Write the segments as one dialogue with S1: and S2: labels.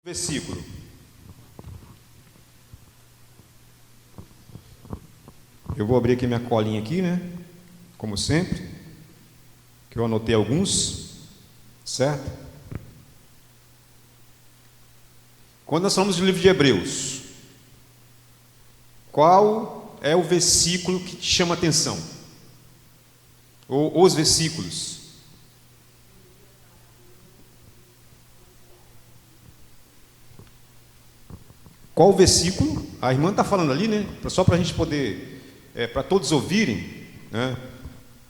S1: Versículo. Eu vou abrir aqui minha colinha aqui, né? Como sempre, que eu anotei alguns, certo? Quando nós falamos do livro de Hebreus, qual é o versículo que te chama a atenção? Ou os versículos? Qual o versículo? A irmã está falando ali, né? Só para a gente poder, para todos ouvirem, né?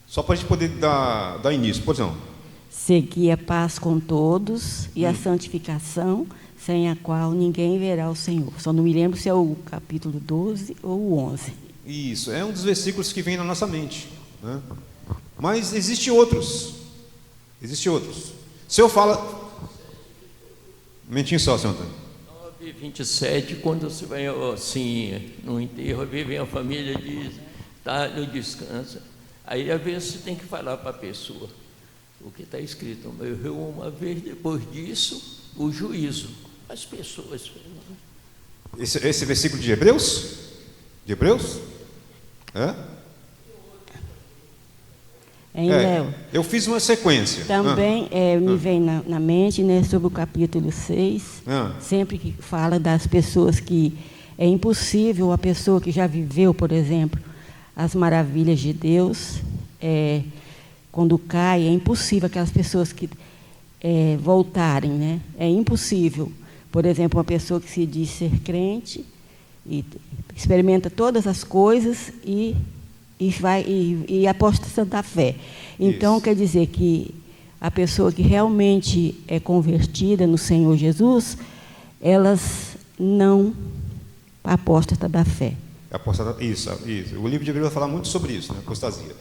S1: Só para a gente poder dar início. Pois não.
S2: Seguir a paz com todos e a santificação, sem a qual ninguém verá o Senhor. Só não me lembro se é o capítulo 12 ou o 11.
S1: Isso, é um dos versículos que vem na nossa mente, né? Mas existem outros. Existem outros. Se eu falo... Um momentinho só, senhor Antônio.
S3: 27, quando você vai assim, no enterro, vem a família diz, está no descanso. Aí às vezes você tem que falar para a pessoa o que está escrito. Morreu uma vez, depois disso, o juízo. As pessoas.
S1: Esse versículo de Hebreus? De Hebreus? Eu fiz uma sequência.
S2: Também me vem na mente, né, sobre o capítulo 6, sempre que fala das pessoas que é impossível, a pessoa que já viveu, por exemplo, as maravilhas de Deus, quando cai, é impossível aquelas pessoas que voltarem, né? É impossível. Por exemplo, uma pessoa que se diz ser crente e experimenta todas as coisas e aposta da fé. Então, quer dizer que a pessoa que realmente é convertida no Senhor Jesus, elas não apostam da fé.
S1: Isso. O livro de Hebreus vai falar muito sobre isso, né? Apostasia.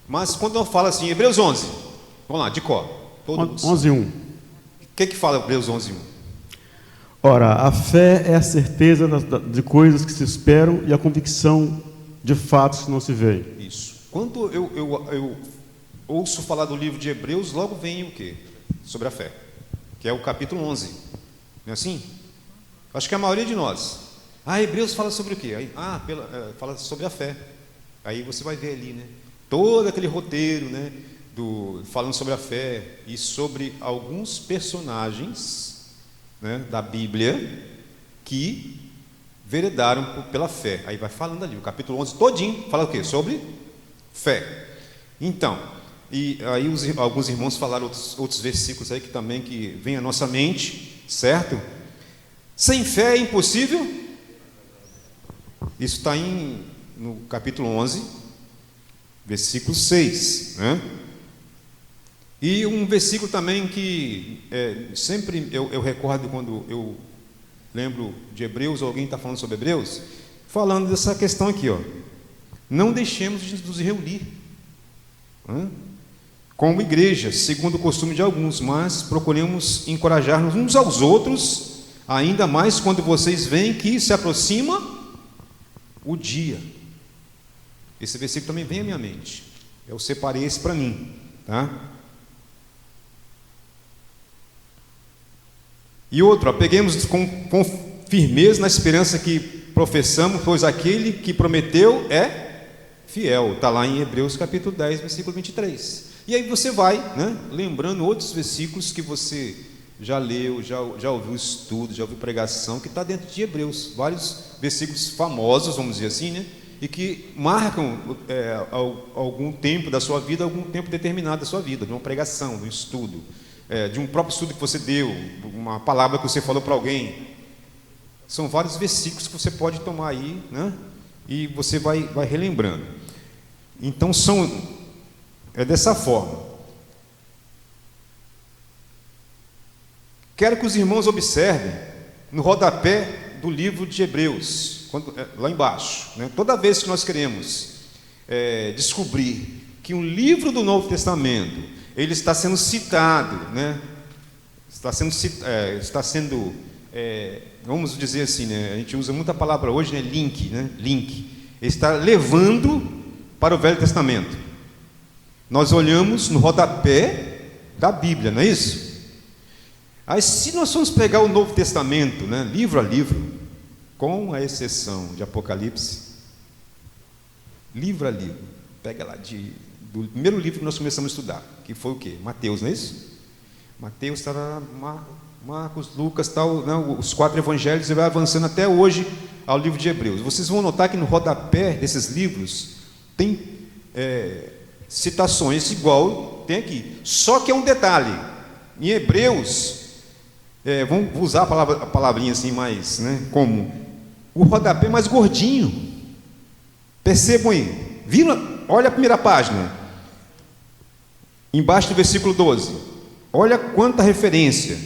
S1: Mas quando eu falo assim, Hebreus 11, vamos lá, de cor.
S4: 11:1.
S1: O que fala Hebreus 11:1?
S4: Ora, a fé é a certeza de coisas que se esperam e a convicção de fatos que não se veem.
S1: Isso. Quando eu ouço falar do livro de Hebreus, logo vem o quê? Sobre a fé, que é o capítulo 11. Não é assim? Acho que a maioria de nós. Hebreus fala sobre o quê? Fala sobre a fé. Aí você vai ver ali, né? Todo aquele roteiro, né? Falando sobre a fé e sobre alguns personagens, né, da Bíblia que veredaram pela fé. Aí vai falando ali, o capítulo 11 todinho, fala o quê? Sobre fé. Então, e aí alguns irmãos falaram outros versículos aí que vem à nossa mente, certo? Sem fé é impossível. Isso está no capítulo 11, versículo 6, né? E um versículo também que sempre eu recordo quando eu lembro de Hebreus, ou alguém está falando sobre Hebreus, falando dessa questão aqui, ó. Não deixemos de nos reunir, como igreja, segundo o costume de alguns, mas procuremos encorajar-nos uns aos outros, ainda mais quando vocês veem que se aproxima o dia. Esse versículo também vem à minha mente. Eu separei esse para mim, tá? E outro, apeguemos com firmeza na esperança que professamos, pois aquele que prometeu é fiel. Está lá em Hebreus capítulo 10, versículo 23. E aí você vai, né, lembrando outros versículos que você já leu, já ouviu estudo, já ouviu pregação, que está dentro de Hebreus. Vários versículos famosos, vamos dizer assim, né, e que marcam algum tempo da sua vida, algum tempo determinado da sua vida, de uma pregação, de um estudo. De um próprio estudo que você deu, uma palavra que você falou para alguém. São vários versículos que você pode tomar aí, né? E você vai relembrando. Então é dessa forma. Quero que os irmãos observem no rodapé do livro de Hebreus, lá embaixo, né? Toda vez que nós queremos descobrir que um livro do Novo Testamento ele está sendo citado, né? Está sendo, vamos dizer assim, né? A gente usa muita palavra hoje, né? Link. Ele está levando para o Velho Testamento. Nós olhamos no rodapé da Bíblia, não é isso? Aí, se nós formos pegar o Novo Testamento, né, livro a livro, com a exceção de Apocalipse, livro a livro, pega lá do primeiro livro que nós começamos a estudar, que foi o quê? Mateus, não é isso? Mateus, Marcos, Lucas, tal, né, os 4 evangelhos, e vai avançando até hoje ao livro de Hebreus. Vocês vão notar que no rodapé desses livros tem citações igual tem aqui, só que é um detalhe. Em Hebreus, vamos usar a palavrinha assim mais, né, comum, o rodapé é mais gordinho. Percebam aí, olha a primeira página, embaixo do versículo 12, olha quanta referência,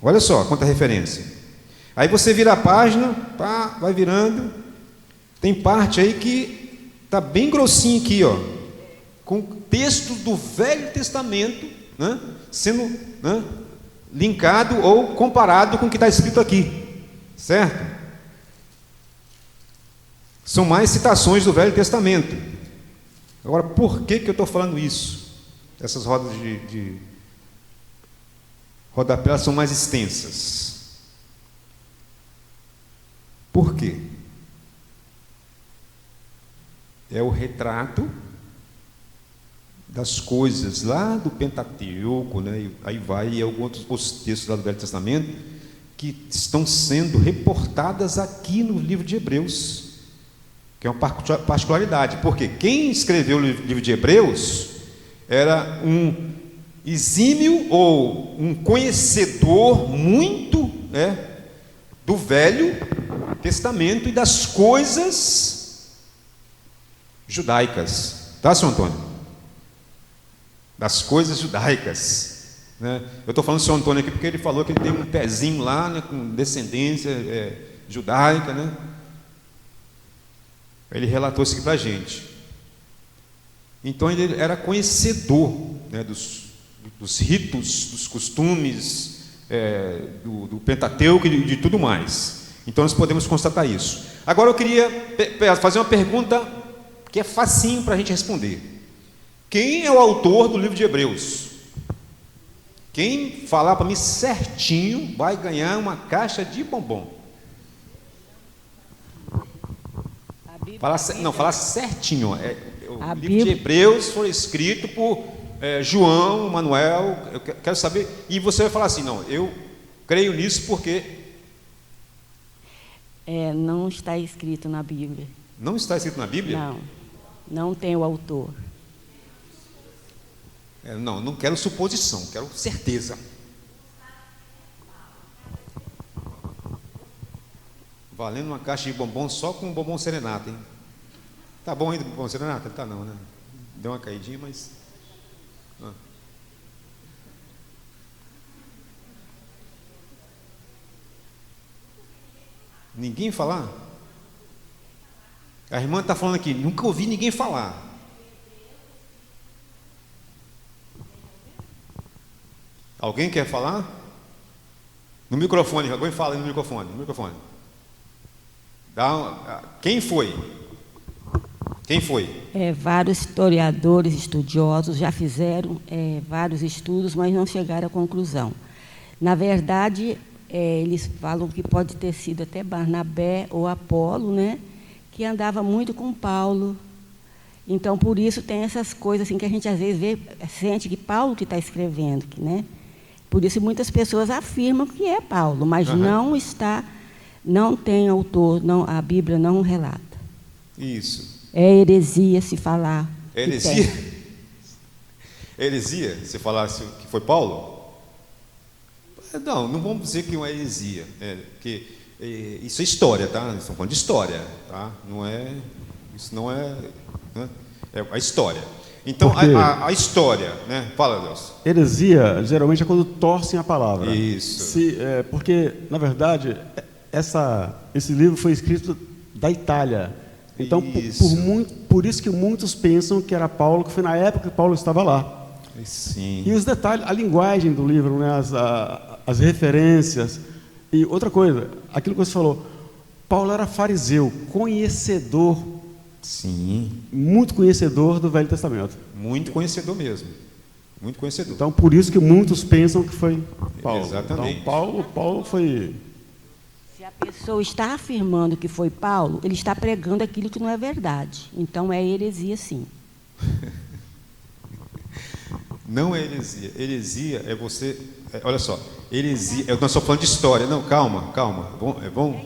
S1: olha só quanta referência. Aí você vira a página, pá, vai virando, tem parte aí que está bem grossinho aqui, ó, com textos do Velho Testamento, né, sendo, né, linkado ou comparado com o que está escrito aqui, certo? São mais citações do Velho Testamento. Agora, por que eu estou falando isso? Essas rodas de rodapé são mais extensas. Por quê? É o retrato das coisas lá do Pentateuco, né? Aí vai alguns outros textos lá do Velho Testamento que estão sendo reportadas aqui no livro de Hebreus, que é uma particularidade, porque quem escreveu o livro de Hebreus era um exímio ou um conhecedor muito, do Velho Testamento e das coisas judaicas, tá, senhor Antônio? Das coisas judaicas, né? Eu estou falando do senhor Antônio aqui porque ele falou que ele tem um pezinho lá, né, com descendência judaica, né? Ele relatou isso aqui para a gente. Então ele era conhecedor, né, dos ritos, dos costumes, do Pentateuco e de tudo mais. Então nós podemos constatar isso. Agora eu queria fazer uma pergunta que é facinho para a gente responder. Quem é o autor do livro de Hebreus? Quem falar para mim certinho vai ganhar uma caixa de bombom. Falar certinho. O livro de Hebreus foi escrito por João, Manuel. Eu quero saber. E você vai falar assim: não, eu creio nisso porque.
S2: Não está escrito na Bíblia.
S1: Não está escrito na Bíblia?
S2: Não, não tem o autor.
S1: Não quero suposição, quero certeza. Valendo uma caixa de bombom só com bombom serenata, hein? Tá bom ainda o bombom serenata? Tá não, né? Deu uma caidinha, mas... Ninguém falar? A irmã está falando aqui, nunca ouvi ninguém falar. Alguém quer falar? No microfone, alguém fala aí no microfone. Quem foi?
S2: Vários historiadores, estudiosos já fizeram vários estudos, mas não chegaram à conclusão. Na verdade, eles falam que pode ter sido até Barnabé ou Apolo, né, que andava muito com Paulo. Então, por isso tem essas coisas assim, que a gente às vezes sente que Paulo que está escrevendo, né? Por isso muitas pessoas afirmam que é Paulo, mas não tem autor, a Bíblia não relata.
S1: Isso.
S2: É heresia se falar.
S1: Heresia? Heresia? Se falasse que foi Paulo? Não vamos dizer que é uma heresia. Porque isso é história, tá? Nós estamos falando de história, tá? Isso não é a história. Então, a história, né? Fala, Deus.
S4: Heresia, geralmente, é quando torcem a palavra.
S1: Isso.
S4: Porque, na verdade, esse livro foi escrito da Itália. Então, por isso que muitos pensam que era Paulo, que foi na época que Paulo estava lá.
S1: Sim.
S4: E os detalhes, a linguagem do livro, né? As referências. E outra coisa, aquilo que você falou, Paulo era fariseu, conhecedor.
S1: Sim.
S4: Muito conhecedor do Velho Testamento.
S1: Muito conhecedor mesmo. Muito conhecedor.
S4: Então, por isso que muitos pensam que foi Paulo.
S1: Exatamente.
S4: Então, Paulo foi...
S2: Se a pessoa está afirmando que foi Paulo, ele está pregando aquilo que não é verdade. Então, é heresia, sim.
S1: Não é heresia. Heresia é você... olha só, heresia... nós estamos falando de história. Não, calma. É bom?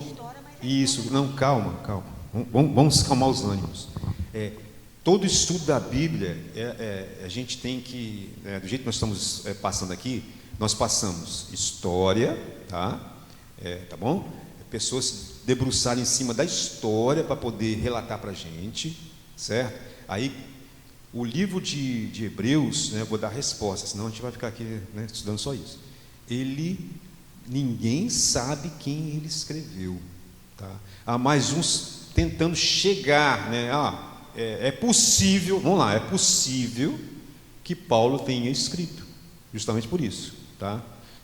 S1: Isso, não, calma. Vamos calmar os ânimos. Todo estudo da Bíblia, a gente tem que... do jeito que nós estamos passando aqui, nós passamos história, tá? Tá bom? Pessoas se debruçarem em cima da história para poder relatar para a gente, certo? Aí, o livro de Hebreus, né, eu vou dar resposta, senão a gente vai ficar aqui, né, estudando só isso. Ninguém sabe quem ele escreveu, tá? Há mais uns tentando chegar, né? É possível, vamos lá, é possível que Paulo tenha escrito, justamente por isso, tá?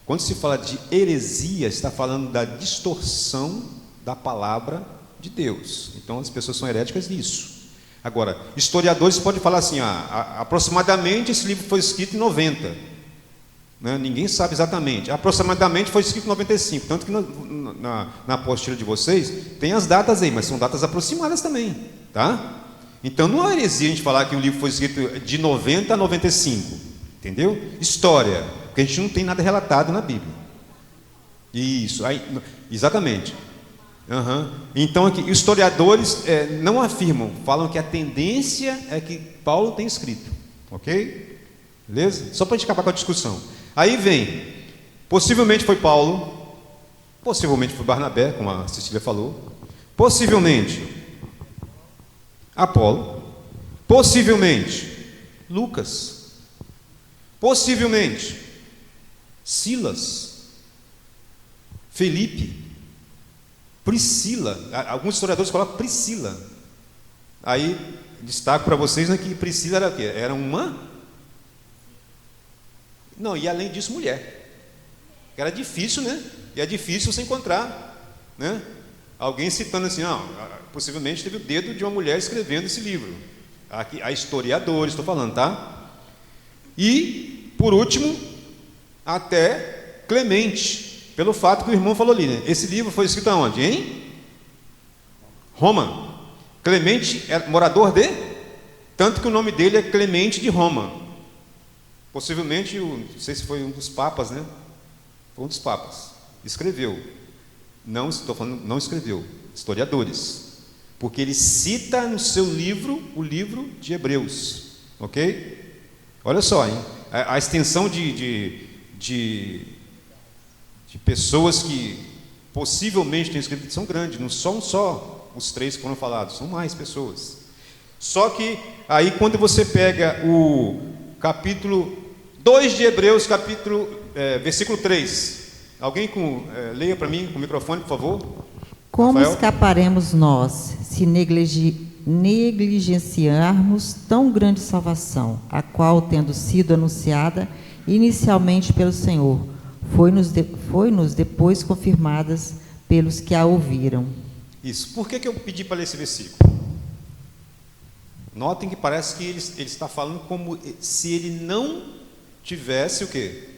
S1: Quando se fala de heresia, está falando da distorção da palavra de Deus. Então, as pessoas são heréticas nisso. Agora, historiadores podem falar assim, aproximadamente esse livro foi escrito em 90. Né? Ninguém sabe exatamente. Aproximadamente foi escrito em 95. Tanto que na apostila de vocês tem as datas aí, mas são datas aproximadas também. Tá? Então, não é heresia a gente falar que o livro foi escrito de 90 a 95. Entendeu? História. Porque a gente não tem nada relatado na Bíblia. Isso, exatamente. Então, aqui, historiadores não afirmam, falam que a tendência é que Paulo tem escrito. Ok? Beleza? Só para a gente acabar com a discussão. Aí vem, possivelmente foi Paulo, possivelmente foi Barnabé, como a Cecília falou, possivelmente Apolo, possivelmente Lucas, possivelmente Silas, Felipe, Priscila. Alguns historiadores colocam Priscila. Aí destaco para vocês, né, que Priscila era o quê? Era uma... Não, e além disso, mulher. Era difícil, né? E é difícil você encontrar, né? Alguém citando assim, possivelmente teve o dedo de uma mulher escrevendo esse livro. Aqui, a historiadores, estou falando, tá? E, por último, até Clemente, pelo fato que o irmão falou ali, né? Esse livro foi escrito aonde, hein? Roma. Clemente é morador de... Tanto que o nome dele é Clemente de Roma. Possivelmente, não sei se foi um dos papas, né? Foi um dos papas. Escreveu. Não, estou falando, não escreveu. Historiadores. Porque ele cita no seu livro, o livro de Hebreus. Ok? Olha só, hein? A extensão de pessoas que possivelmente têm escrito são grandes. Não são só os 3 que foram falados, são mais pessoas. Só que aí quando você pega o capítulo 2 de Hebreus, versículo 3. Alguém leia para mim com o microfone, por favor.
S5: Como
S1: Rafael?
S5: escaparemos nós se negligenciarmos tão grande salvação, a qual, tendo sido anunciada inicialmente pelo Senhor, foi-nos depois confirmadas pelos que a ouviram?
S1: Isso. Por que eu pedi para ler esse versículo? Notem que parece que ele está falando como se ele não tivesse o quê?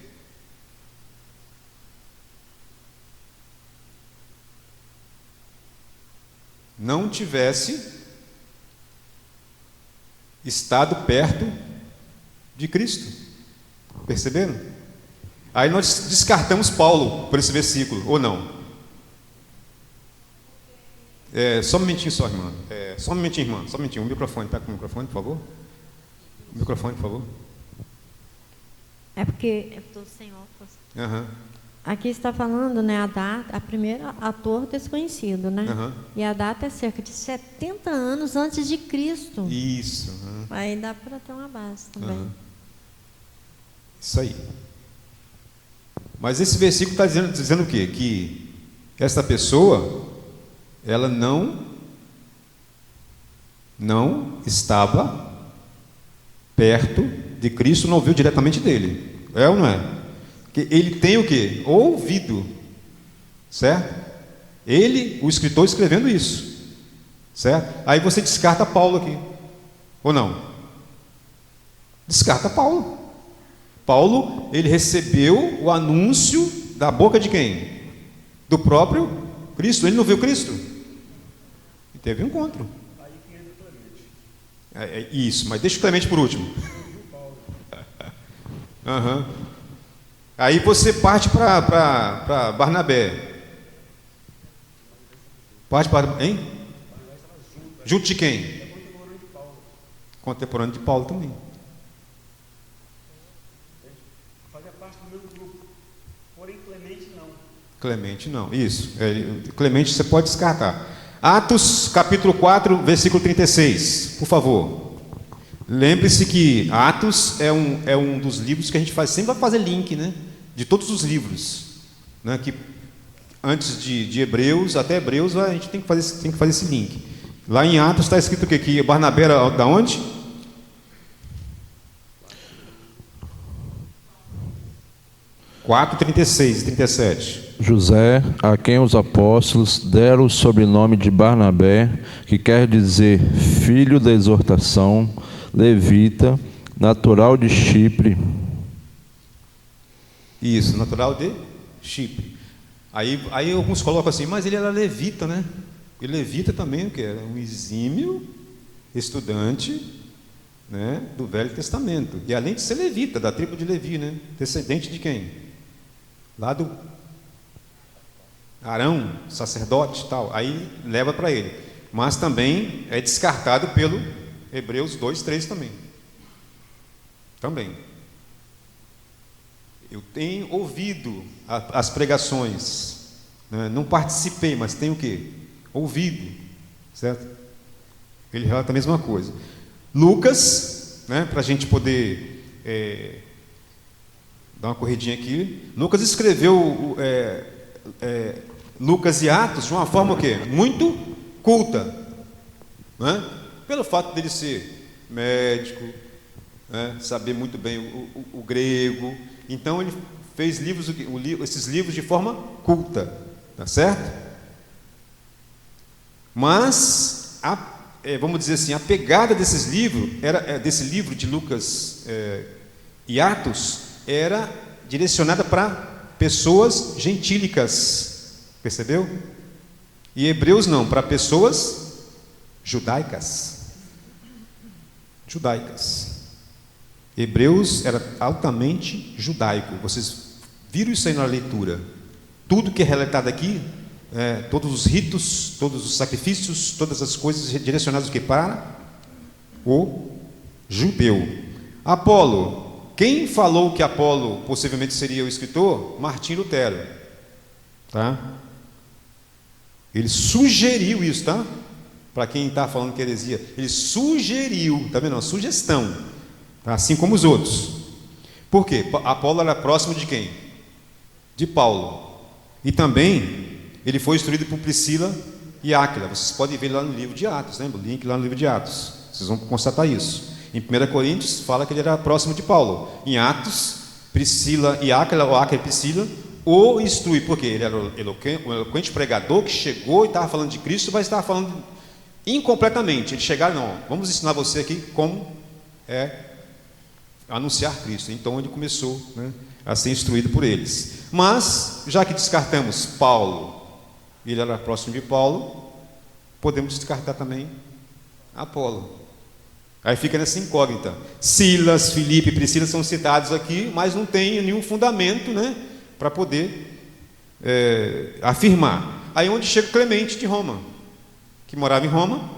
S1: Não tivesse estado perto de Cristo. Perceberam? Aí nós descartamos Paulo por esse versículo, ou não? Só um momentinho só, irmã. Só um momentinho, irmã. Só um momentinho. O microfone. Pega o microfone, por favor. O microfone, por favor.
S6: É porque eu estou sem óculos.
S1: Uhum.
S6: Aqui está falando, né, a data, a primeira ator desconhecido, né?
S1: Uhum.
S6: E a data é cerca de 70 anos antes de Cristo.
S1: Isso. Uhum.
S6: Aí dá para ter uma base também.
S1: Uhum. Isso aí. Mas esse versículo está dizendo o quê? Que essa pessoa, ela não estava perto de Cristo, não ouviu diretamente dele. É ou não é? Que ele tem o quê? Ouvido. Certo? Ele, o escritor, escrevendo isso. Certo? Aí você descarta Paulo aqui. Ou não? Descarta Paulo. Paulo, ele recebeu o anúncio da boca de quem? Do próprio Cristo. Ele não viu Cristo? E teve um encontro. Isso, mas deixa o Clemente por último. Uhum. Aí você parte para Barnabé. Parte para... Hein? Junto de quem? Contemporâneo de Paulo também.
S4: Fazia parte do mesmo grupo. Porém, Clemente não.
S1: Clemente não, isso. Clemente você pode descartar. Atos capítulo 4, versículo 36, por favor. Lembre-se que Atos é um dos livros que a gente sempre vai fazer link, né? De todos os livros, né? Que antes de Hebreus, até Hebreus, a gente tem que fazer esse link. Lá em Atos está escrito o quê? Que Barnabé era da onde? (4, 36 e 37).
S7: José, a quem os apóstolos deram o sobrenome de Barnabé, que quer dizer filho da exortação, levita, natural de Chipre.
S1: Isso, natural de Chipre. Aí alguns colocam assim, mas ele era levita, né? E levita também, que era um exímio estudante, né, do Velho Testamento. E além de ser levita, da tribo de Levi, né? Descendente de quem? Lá do Arão, sacerdote e tal. Aí leva para ele. Mas também é descartado pelo Hebreus 2, 3 também. Também. Eu tenho ouvido as pregações, né? Não participei, mas tenho o quê? Ouvido, certo? Ele relata a mesma coisa. Lucas, né, para a gente poder dar uma corridinha aqui. Lucas escreveu Lucas e Atos de uma forma o quê? Muito culta, né? Pelo fato dele ser médico, né, saber muito bem o grego. Então ele fez esses livros de forma culta, tá certo? Mas vamos dizer assim, a pegada desses livros desse livro de Lucas e Atos era direcionada para pessoas gentílicas, percebeu? E Hebreus não, para pessoas judaicas. Hebreus era altamente judaico. Vocês viram isso aí na leitura? Tudo que é relatado aqui, todos os ritos, todos os sacrifícios, todas as coisas direcionadas para o judeu. Apolo, quem falou que Apolo possivelmente seria o escritor? Martim Lutero, tá? Ele sugeriu isso, tá? Para quem está falando que é heresia, ele sugeriu, tá vendo? Uma sugestão, tá? Assim como os outros. Por quê? Apolo era próximo de quem? De Paulo. E também ele foi instruído por Priscila e Áquila. Vocês podem ver lá no livro de Atos, lembra? O link lá no livro de Atos. Vocês vão constatar isso. Em 1 Coríntios fala que ele era próximo de Paulo. Em Atos, Priscila e Áquila, ou Áquila e Priscila, o instrui, porque ele era um eloquente pregador que chegou e estava falando de Cristo, mas estava falando incompletamente. Eles chegaram, não, vamos ensinar você aqui como anunciar Cristo. Então ele começou, né, a ser instruído por eles. Mas, já que descartamos Paulo, ele era próximo de Paulo, podemos descartar também Apolo. Aí fica nessa incógnita. Silas, Filipe e Priscila são citados aqui, mas não tem nenhum fundamento, né, para poder afirmar. Aí onde chega Clemente de Roma, que morava em Roma,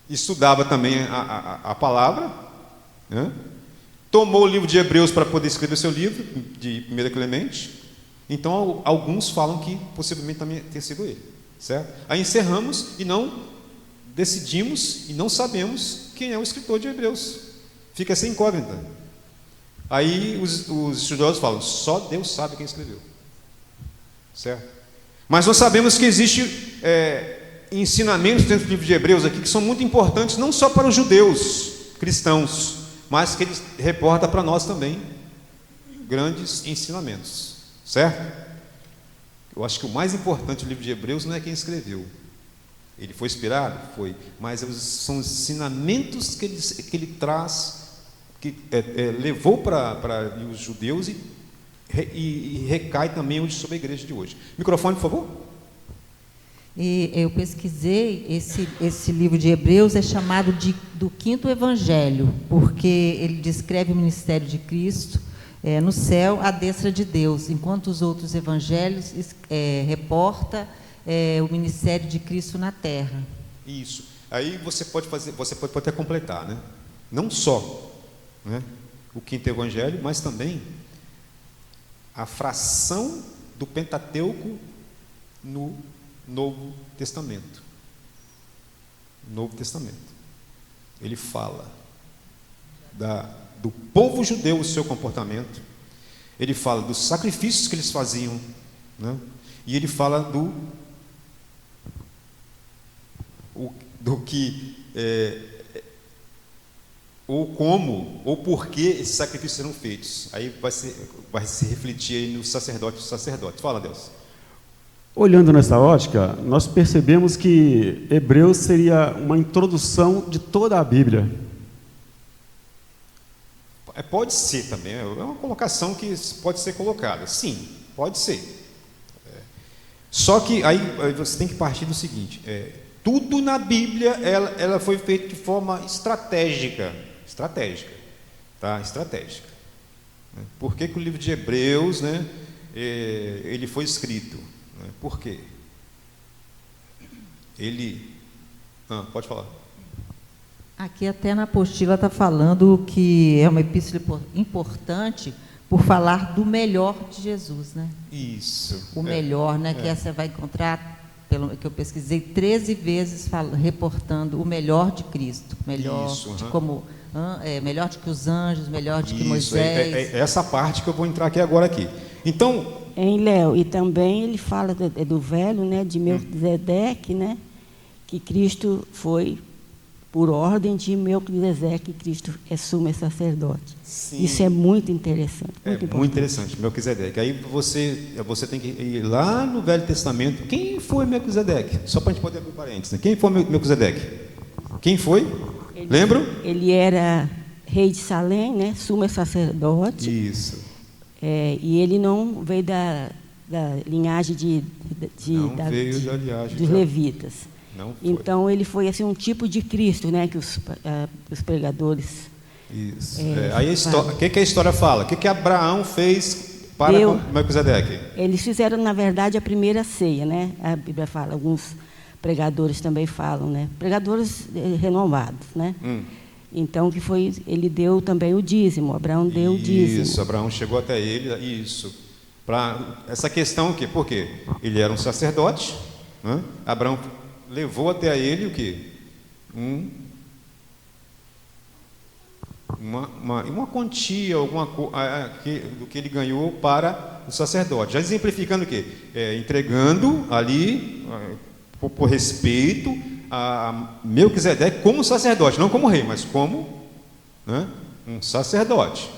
S1: estudava também a palavra, né? Tomou o livro de Hebreus para poder escrever seu livro de 1 Clemente. Então alguns falam que possivelmente também tenha sido ele, certo? Aí encerramos e não decidimos e não sabemos quem é o escritor de Hebreus. Fica essa incógnita. Aí os estudiosos falam, só Deus sabe quem escreveu, certo? Mas nós sabemos que existe ensinamentos dentro do livro de Hebreus aqui que são muito importantes, não só para os judeus cristãos, mas que ele reporta para nós também grandes ensinamentos, certo? Eu acho que o mais importante do livro de Hebreus não é quem escreveu. Ele foi inspirado? Foi. Mas são os ensinamentos que ele traz que levou para os judeus e recai também hoje sobre a igreja de hoje. Microfone, por favor.
S5: E eu pesquisei, esse livro de Hebreus é chamado do quinto evangelho, porque ele descreve o ministério de Cristo no céu à destra de Deus, enquanto os outros evangelhos reporta o ministério de Cristo na terra.
S1: Isso. Aí você pode até completar, né? Não só, né, o quinto evangelho, mas também a fração do Pentateuco no Novo Testamento. Novo Testamento. Ele fala do povo judeu, o seu comportamento. Ele fala dos sacrifícios que eles faziam, né? E ele fala do que ou como ou por que esses sacrifícios serão feitos. Aí vai se refletir aí no sacerdote. Fala, Deus.
S4: Olhando nessa ótica, nós percebemos que Hebreus seria uma introdução de toda a Bíblia.
S1: Pode ser também, é uma colocação que pode ser colocada. Sim, pode ser. Só que aí você tem que partir do seguinte: tudo na Bíblia ela foi feito de forma estratégica, tá? Estratégica. Por que o livro de Hebreus, né, ele foi escrito? Por quê? Pode falar.
S5: Aqui até na apostila está falando que é uma epístola importante por falar do melhor de Jesus, né?
S1: Isso.
S5: O melhor, né? Que você vai encontrar, pelo que eu pesquisei, 13 vezes reportando o melhor de Cristo, melhor melhor do que os anjos, melhor do que Moisés.
S1: É essa parte que eu vou entrar agora. Então,
S2: Léo, e também ele fala do velho, né, de Melquisedeque, né, que Cristo foi por ordem de Melquisedeque, Cristo é sumo sacerdote. Sim. Isso é muito interessante.
S1: Muito interessante, Melquisedeque. Aí você tem que ir lá no Velho Testamento. Quem foi Melquisedeque? Só para a gente poder abrir parênteses, né? Quem foi Melquisedeque? Quem foi? Lembram?
S2: Ele era rei de Salém, né? Sumo sacerdote.
S1: Isso.
S2: E ele não veio da linhagem dos levitas. Então ele foi assim um tipo de Cristo, né? Que os pregadores.
S1: Isso. Aí o que a história fala? O que Abraão fez para Melquisedeque?
S2: Eles fizeram, na verdade, a primeira ceia, né? A Bíblia fala, alguns pregadores também falam, né? Pregadores renomados, né? Então, ele deu também o dízimo, Abraão deu o dízimo.
S1: Isso, Abraão chegou até ele, isso. Para essa questão, por quê? Ele era um sacerdote, né? Abraão levou até a ele o quê? Uma quantia, do que ele ganhou para o sacerdote. Já exemplificando o quê? Entregando ali, por respeito a Melquisedeque como sacerdote, não como rei, mas como, né, um sacerdote.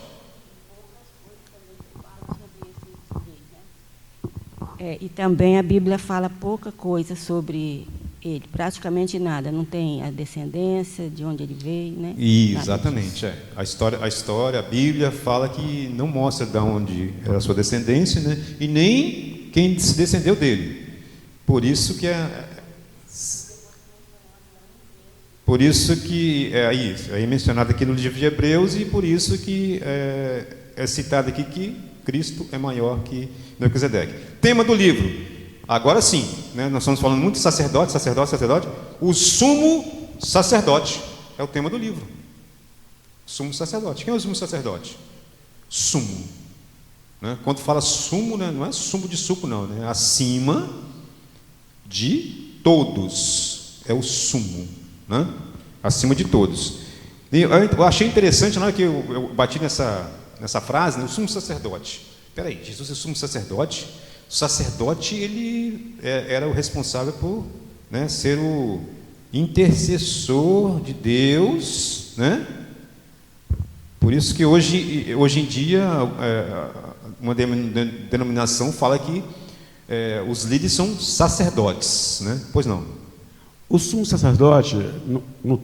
S2: E também a Bíblia fala pouca coisa sobre ele, praticamente nada, não tem a descendência, de onde ele veio, né?
S1: Exatamente, a história, a Bíblia fala que não mostra de onde era a sua descendência, né? E nem quem se descendeu dele. Por isso que é mencionado aqui no livro de Hebreus, e por isso que é citado aqui que Cristo é maior que Melquisedeque. Tema do livro. Agora sim, né, nós estamos falando muito de sacerdote. O sumo sacerdote é o tema do livro. Sumo sacerdote. Quem é o sumo sacerdote? Sumo. Né? Quando fala sumo, né, não é sumo de suco, não. Né? Acima de todos. É o sumo. Né? Acima de todos. E eu achei interessante, na hora que eu bati nessa frase, né, o sumo sacerdote. Espera aí, Jesus é o sumo sacerdote? O sacerdote, ele era o responsável por, né, ser o intercessor de Deus, né? Por isso que hoje em dia uma denominação fala que os líderes são sacerdotes, né? Pois não.
S4: O sumo sacerdote no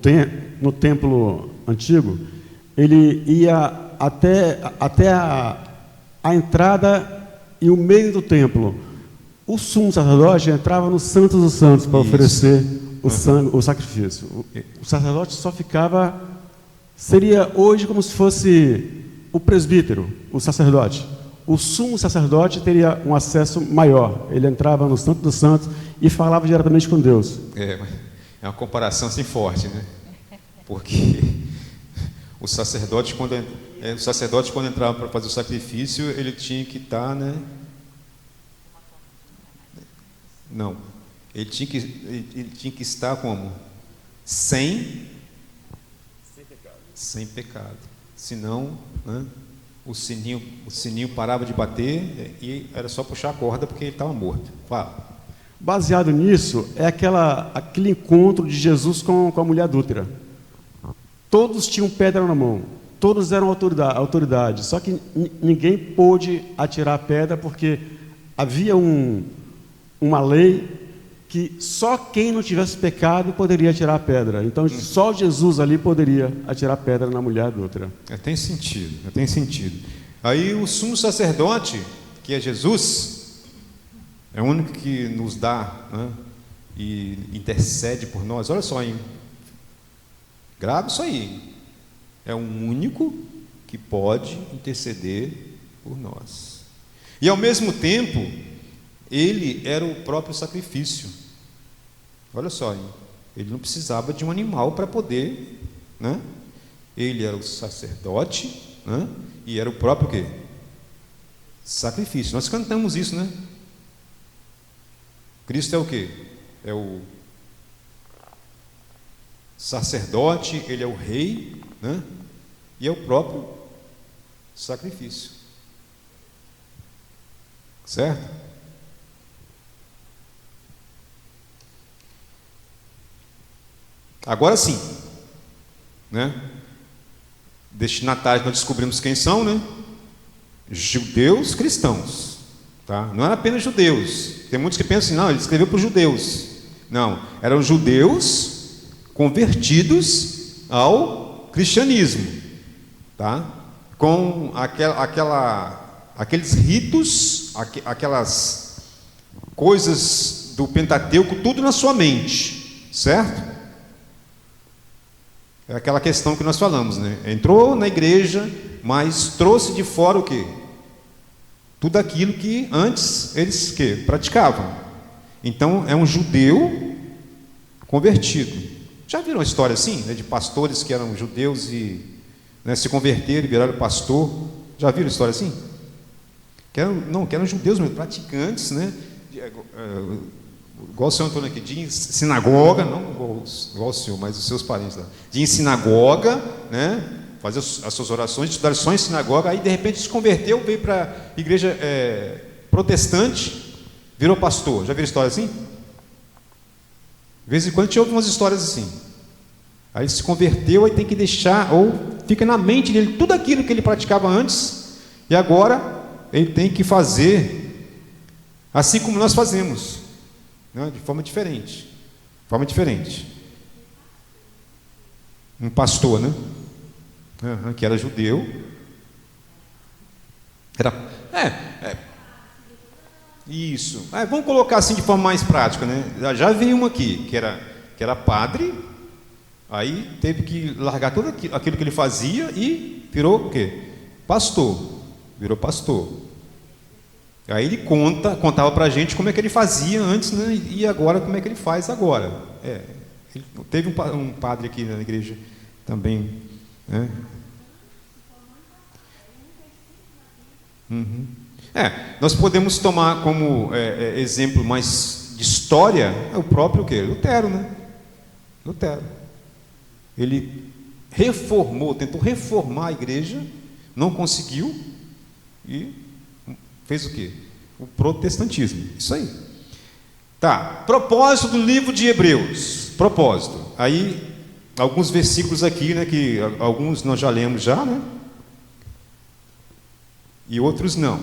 S4: templo antigo, ele ia até a entrada e o meio do templo. O sumo sacerdote entrava no Santo dos Santos para oferecer o sacrifício. O sacerdote só ficava, seria hoje como se fosse o presbítero, o sacerdote. O sumo sacerdote teria um acesso maior. Ele entrava no Santo dos Santos e falava diretamente com Deus.
S1: É uma comparação assim forte, né? Porque o sacerdote, quando entrava para fazer o sacrifício, ele tinha que estar, né? Não. Ele tinha que estar como? Sem pecado. Senão, né, o sininho parava de bater e era só puxar a corda porque ele estava morto. Fala.
S4: Baseado nisso, é aquele encontro de Jesus com a mulher adúltera. Todos tinham pedra na mão, todos eram autoridade, só que ninguém pôde atirar a pedra porque havia uma lei que só quem não tivesse pecado poderia atirar a pedra. Então, só Jesus ali poderia atirar a pedra na mulher adúltera.
S1: Tem sentido. Aí o sumo sacerdote, que é Jesus, é o único que nos dá, né, e intercede por nós. Olha só, hein? Grave isso aí. É o único que pode interceder por nós. E ao mesmo tempo, ele era o próprio sacrifício. Olha só, hein? Ele não precisava de um animal para poder, né? Ele era o sacerdote, né? E era o próprio quê? Sacrifício. Nós cantamos isso, né? Cristo é o quê? É o sacerdote, ele é o rei, né? E é o próprio sacrifício. Certo? Agora sim, né? Destinatários, nós descobrimos quem são, né? Judeus cristãos, tá? Não era apenas judeus. Tem muitos que pensam assim, não, ele escreveu para os judeus. Não, eram judeus convertidos ao cristianismo, tá? Com aqueles ritos, aquelas coisas do Pentateuco, tudo na sua mente, certo? É aquela questão que nós falamos, né? Entrou na igreja, mas trouxe de fora o quê? Tudo aquilo que antes eles praticavam. Então é um judeu convertido. Já viram uma história assim, né, de pastores que eram judeus e, né, se converteram e viraram pastor? Já viram história assim? Que eram judeus mesmo, praticantes, né? Igual o senhor Antônio aqui, de sinagoga, não igual o senhor, mas os seus parentes lá, de ir em sinagoga, né, fazer as suas orações, estudar só em sinagoga, aí de repente se converteu, veio para a igreja protestante, virou pastor. Já viram história assim? De vez em quando a gente ouve umas histórias assim. Aí ele se converteu, aí tem que deixar, ou fica na mente dele tudo aquilo que ele praticava antes, e agora ele tem que fazer assim como nós fazemos. De forma diferente. Um pastor, né? Que era judeu. Isso. Vamos colocar assim de forma mais prática, né? Já veio um aqui, que era padre, aí teve que largar tudo aquilo que ele fazia e virou o quê? Pastor. Virou pastor. Aí ele contava para a gente como é que ele fazia antes, né? E agora como é que ele faz agora. Teve um padre aqui na igreja também, né? Nós podemos tomar como exemplo mais de história o próprio quê? Lutero, né? Lutero. Ele tentou reformar a igreja, não conseguiu e fez o quê? O protestantismo. Isso aí. Tá. Propósito do livro de Hebreus. Propósito. Aí, alguns versículos aqui, né? Que alguns nós já lemos já, né? E outros não.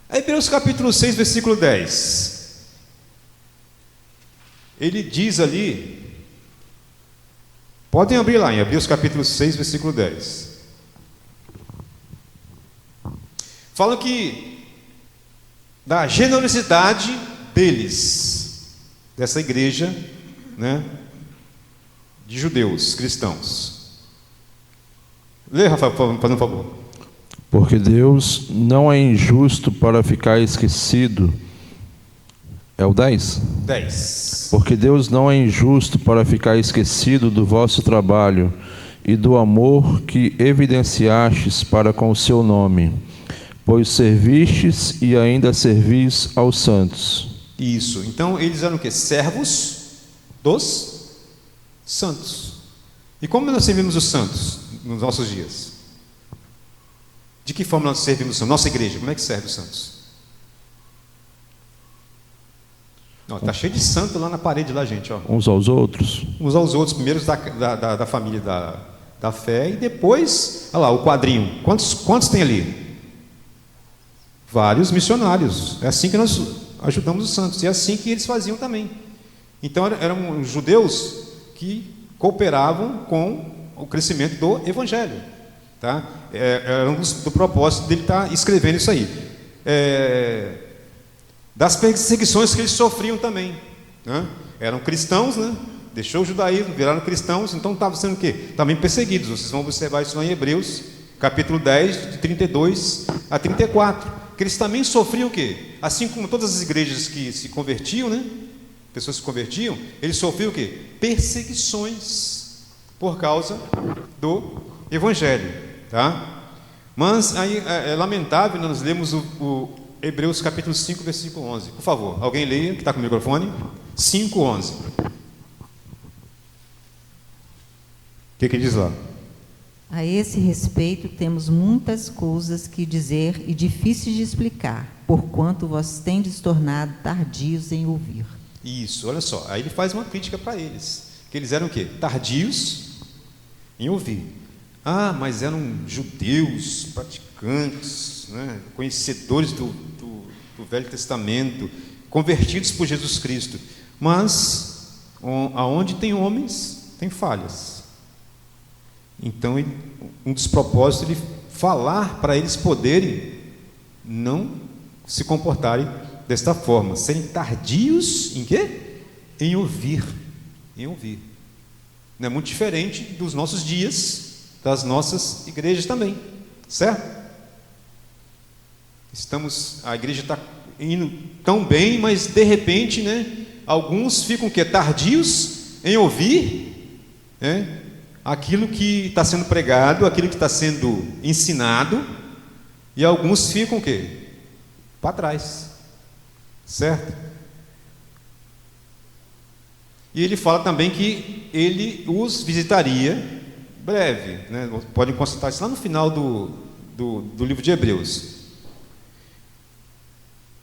S1: Hebreus capítulo 6, versículo 10. Ele diz ali. Podem abrir lá em Hebreus capítulo 6, versículo 10. falam que da generosidade deles, dessa igreja, né, de judeus, cristãos. Lê, Rafael, fazendo um favor.
S7: Porque Deus não é injusto para ficar esquecido. É o 10?
S1: 10.
S7: Porque Deus não é injusto para ficar esquecido do vosso trabalho e do amor que evidenciastes para com o seu nome, pois servistes e ainda servis aos santos.
S1: Isso. Então, eles eram o quê? Servos dos santos. E como nós servimos os santos nos nossos dias? De que forma nós servimos os santos? Nossa igreja, como é que serve os santos? Está cheio de santo lá na parede, lá, gente. Ó.
S7: Uns aos outros?
S1: Uns aos outros, primeiros da família da fé, e depois, olha lá, o quadrinho. Quantos tem ali? Vários missionários. É assim que nós ajudamos os santos, e é assim que eles faziam também. Então, eram judeus que cooperavam com o crescimento do Evangelho. Tá? Era do propósito dele estar escrevendo isso aí. Das perseguições que eles sofriam também, né? Eram cristãos, né? Deixou o judaísmo, viraram cristãos, então estavam sendo o quê? Também perseguidos. Vocês vão observar isso lá em Hebreus, capítulo 10, de 32 a 34, que eles também sofriam o quê? Assim como todas as igrejas que se convertiam, né? Pessoas se convertiam, eles sofriam o quê? Perseguições por causa do Evangelho, tá? Mas aí é lamentável, nós lemos o Hebreus capítulo 5, versículo 11. Por favor, alguém leia, que está com o microfone. 5, 11. O que diz lá?
S5: A esse respeito, temos muitas coisas que dizer e difíceis de explicar, porquanto vós tendes tornado tardios em ouvir.
S1: Isso, olha só. Aí ele faz uma crítica para eles. Que eles eram o quê? Tardios em ouvir. Ah, mas eram judeus, praticantes, né? Conhecedores do Velho Testamento, convertidos por Jesus Cristo. Mas, aonde tem homens, tem falhas. Então, um dos propósitos é ele falar para eles poderem não se comportarem desta forma, serem tardios em quê? Em ouvir. Em ouvir. Não é muito diferente dos nossos dias, das nossas igrejas também, certo? A igreja está indo tão bem, mas de repente, né, alguns ficam o quê? Tardios em ouvir, né, aquilo que está sendo pregado, aquilo que está sendo ensinado, e alguns ficam o quê? Para trás, certo? E ele fala também que ele os visitaria breve, né? Podem consultar isso lá no final do livro de Hebreus.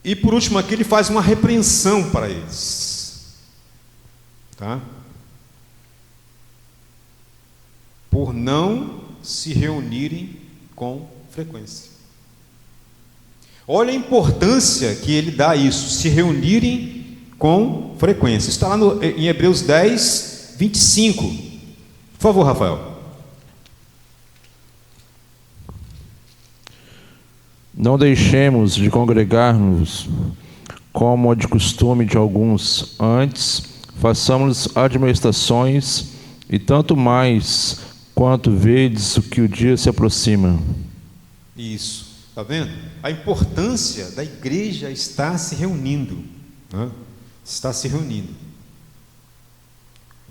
S1: E por último aqui ele faz uma repreensão para eles, tá? Por não se reunirem com frequência. Olha a importância que ele dá a isso, se reunirem com frequência. Está lá em Hebreus 10, 25. Por favor, Rafael.
S7: Não deixemos de congregar-nos, como é de costume de alguns, antes façamos admoestações, e tanto mais quanto vedes que o dia se aproxima.
S1: Isso, está vendo? A importância da igreja estar se reunindo, né? Está se reunindo.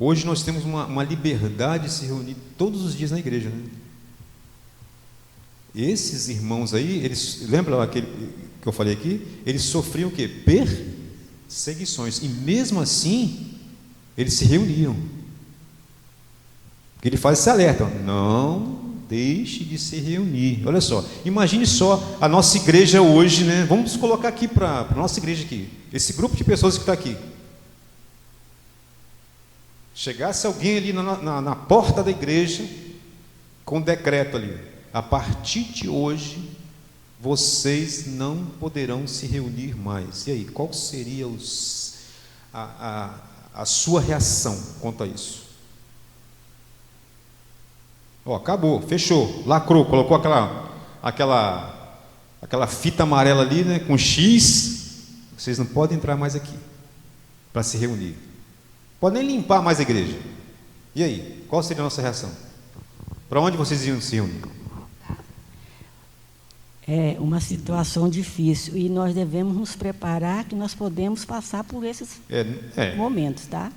S1: Hoje nós temos uma liberdade de se reunir todos os dias na igreja, né? Esses irmãos aí, eles, lembra aquele que eu falei aqui? Eles sofriam o quê? Perseguições. E mesmo assim, eles se reuniam. Ele faz esse alerta: não deixe de se reunir. Olha só, imagine só a nossa igreja hoje, né? Vamos colocar aqui para a nossa igreja aqui, esse grupo de pessoas que está aqui. Chegasse alguém ali na porta da igreja com um decreto ali: a partir de hoje vocês não poderão se reunir mais. E aí, qual seria a sua reação quanto a isso? Ó, acabou, fechou, lacrou, colocou aquela aquela fita amarela ali, né, com X, vocês não podem entrar mais aqui para se reunir. Podem nem limpar mais a igreja. E aí, qual seria a nossa reação? Para onde vocês iam se reunir?
S2: É uma situação difícil e nós devemos nos preparar que nós podemos passar por esses momentos, tá?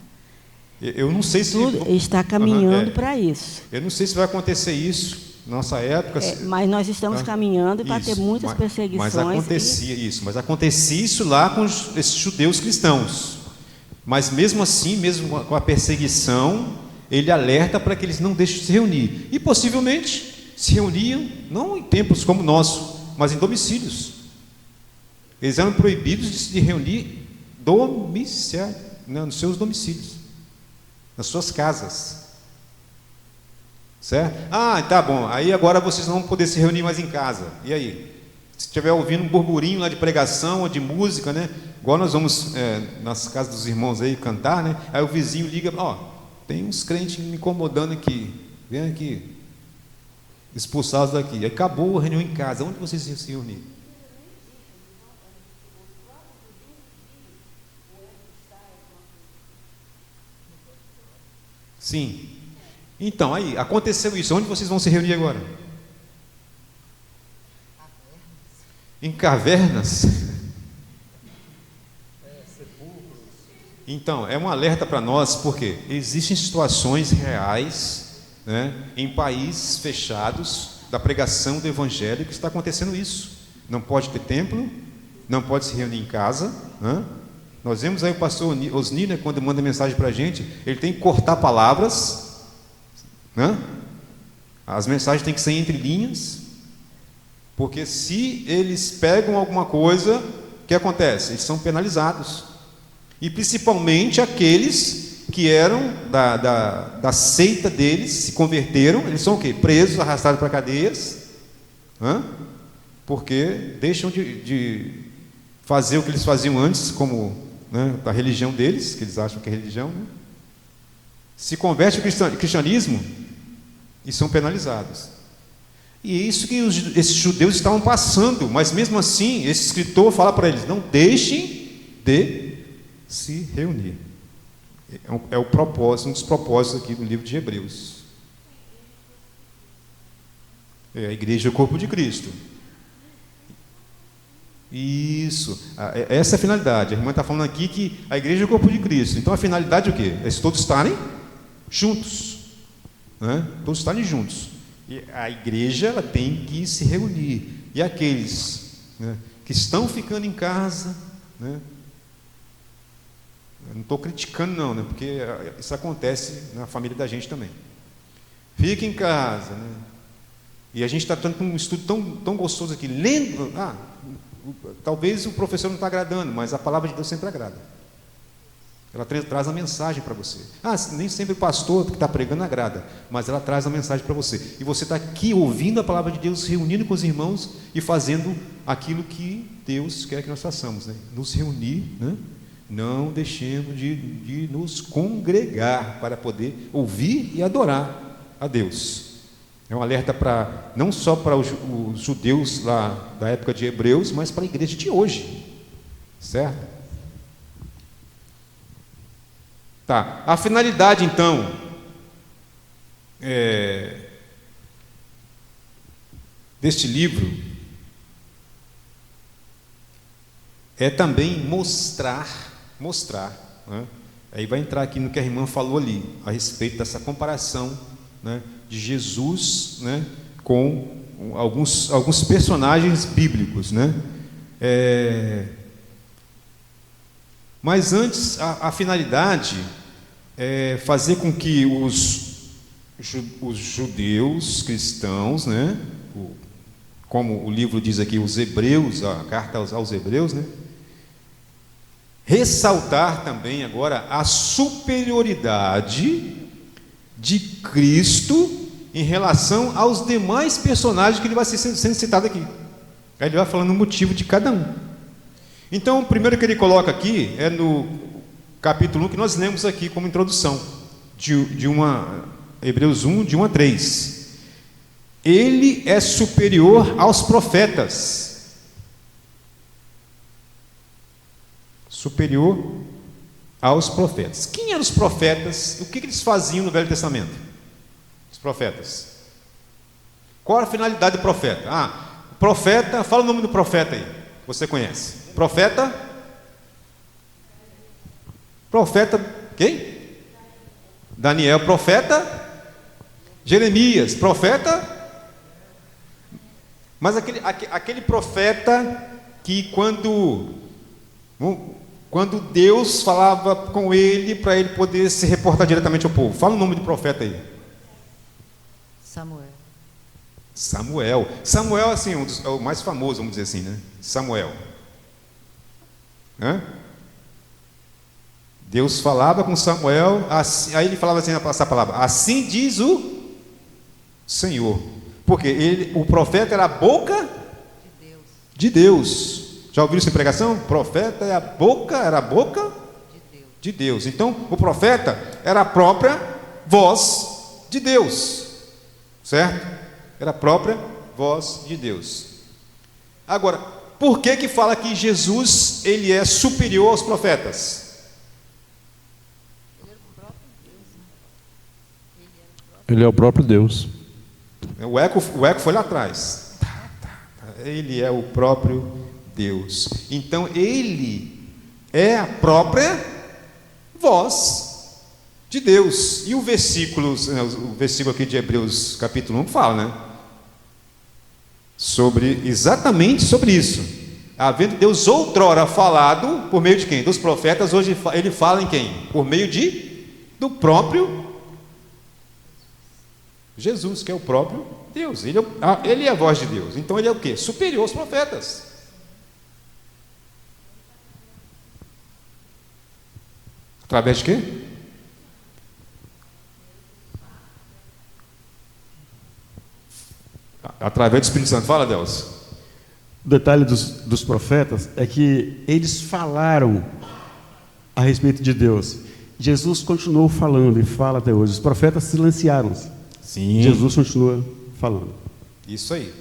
S1: Eu não sei se...
S2: Tudo está caminhando para isso.
S1: Eu não sei se vai acontecer isso na nossa época.
S2: Mas nós estamos caminhando para ter muitas perseguições.
S1: Mas acontecia isso lá com esses judeus cristãos. Mas mesmo assim, mesmo com a perseguição, ele alerta para que eles não deixem de se reunir. E possivelmente se reuniam, não em templos como o nosso, mas em domicílios. Eles eram proibidos de se reunir nos seus domicílios, nas suas casas. Certo? Ah, tá bom. Aí agora vocês não vão poder se reunir mais em casa. E aí? Se estiver ouvindo um burburinho lá de pregação ou de música, né? Igual nós vamos nas casas dos irmãos aí cantar, né? Aí o vizinho liga, tem uns crentes me incomodando aqui. Vem aqui. Expulsados daqui. Aí acabou a reunião em casa. Onde vocês iam se reunir? Sim. Então, aí, aconteceu isso. Onde vocês vão se reunir agora? Em cavernas? Então, é um alerta para nós, porque existem situações reais, né, em países fechados da pregação do Evangelho que está acontecendo isso. Não pode ter templo, não pode se reunir em casa, né? Nós vemos aí o pastor Osni, né, quando manda mensagem para a gente, ele tem que cortar palavras, né? As mensagens têm que ser entre linhas, porque se eles pegam alguma coisa, o que acontece? Eles são penalizados. E principalmente aqueles que eram da seita deles, se converteram, eles são o quê? Presos, arrastados para cadeias, porque deixam de fazer o que eles faziam antes, como, né, da religião deles, que eles acham que é religião, né? Se converte ao cristianismo e são penalizados. E é isso que esses judeus estavam passando, mas mesmo assim, esse escritor fala para eles: não deixem de se reunir. É o propósito, um dos propósitos aqui do livro de Hebreus. A igreja é o corpo de Cristo. Isso, essa é a finalidade. A irmã está falando aqui que a igreja é o corpo de Cristo. Então a finalidade é o quê? É todos estarem juntos, né? Todos estarem juntos. E a igreja, ela tem que se reunir. E aqueles, né, que estão ficando em casa, né? Eu não estou criticando não, né? Porque isso acontece na família da gente também. Fica em casa, né? E a gente está tendo um estudo tão gostoso aqui, lendo. Talvez o professor não está agradando, mas a palavra de Deus sempre agrada. Ela traz a mensagem para você. Nem sempre o pastor que está pregando agrada, mas ela traz a mensagem para você. E você está aqui ouvindo a palavra de Deus, reunindo com os irmãos e fazendo aquilo que Deus quer que nós façamos, né? Nos reunir, né? Não deixemos de nos congregar para poder ouvir e adorar a Deus. É um alerta não só para os judeus lá da época de Hebreus, mas para a igreja de hoje, certo? Tá, a finalidade então deste livro é também mostrar, né? Aí vai entrar aqui no que a irmã falou ali, a respeito dessa comparação, né, de Jesus, né, com alguns personagens bíblicos, né? Mas antes, a finalidade é fazer com que os judeus cristãos, né, como o livro diz aqui, os hebreus, a carta aos hebreus, né, ressaltar também agora a superioridade de Cristo em relação aos demais personagens que ele vai sendo citado aqui. Aí ele vai falando o motivo de cada um. Então, o primeiro que ele coloca aqui é no capítulo 1, que nós lemos aqui como introdução, Hebreus 1, de 1 a 3. Ele é superior aos profetas. superior aos profetas. Quem eram os profetas? O que eles faziam no Velho Testamento? Os profetas. Qual a finalidade do profeta? Profeta, fala o nome do profeta aí, que você conhece. Profeta? Profeta, quem? Daniel, profeta? Jeremias, profeta? Mas aquele profeta que quando Deus falava com ele, para ele poder se reportar diretamente ao povo. Fala o nome do profeta aí. Samuel, assim, é o mais famoso, vamos dizer assim, né? Samuel. Deus falava com Samuel, assim, aí ele falava assim, essa palavra: assim diz o Senhor. Porque o profeta era a boca de Deus. Já ouviram isso em pregação? O profeta era a boca de Deus. Então, o profeta era a própria voz de Deus. Certo? Era a própria voz de Deus. Agora, por que fala que Jesus, ele é superior aos profetas?
S7: Ele é o próprio Deus.
S1: O eco foi lá atrás. Ele é o próprio Deus. Então, ele é a própria voz de Deus. E o versículo aqui de Hebreus capítulo 1 fala, né? Exatamente sobre isso. Havendo Deus outrora falado por meio de quem? Dos profetas. Hoje ele fala em quem? Por meio do próprio Jesus, que é o próprio Deus. Ele é a voz de Deus. Então ele é o quê? Superior aos profetas. Através de quê? Através do Espírito Santo. Fala, Deus.
S4: O detalhe dos profetas é que eles falaram a respeito de Deus. Jesus continuou falando e fala até hoje. Os profetas silenciaram-se.
S1: Sim.
S4: Jesus continua falando.
S1: Isso aí.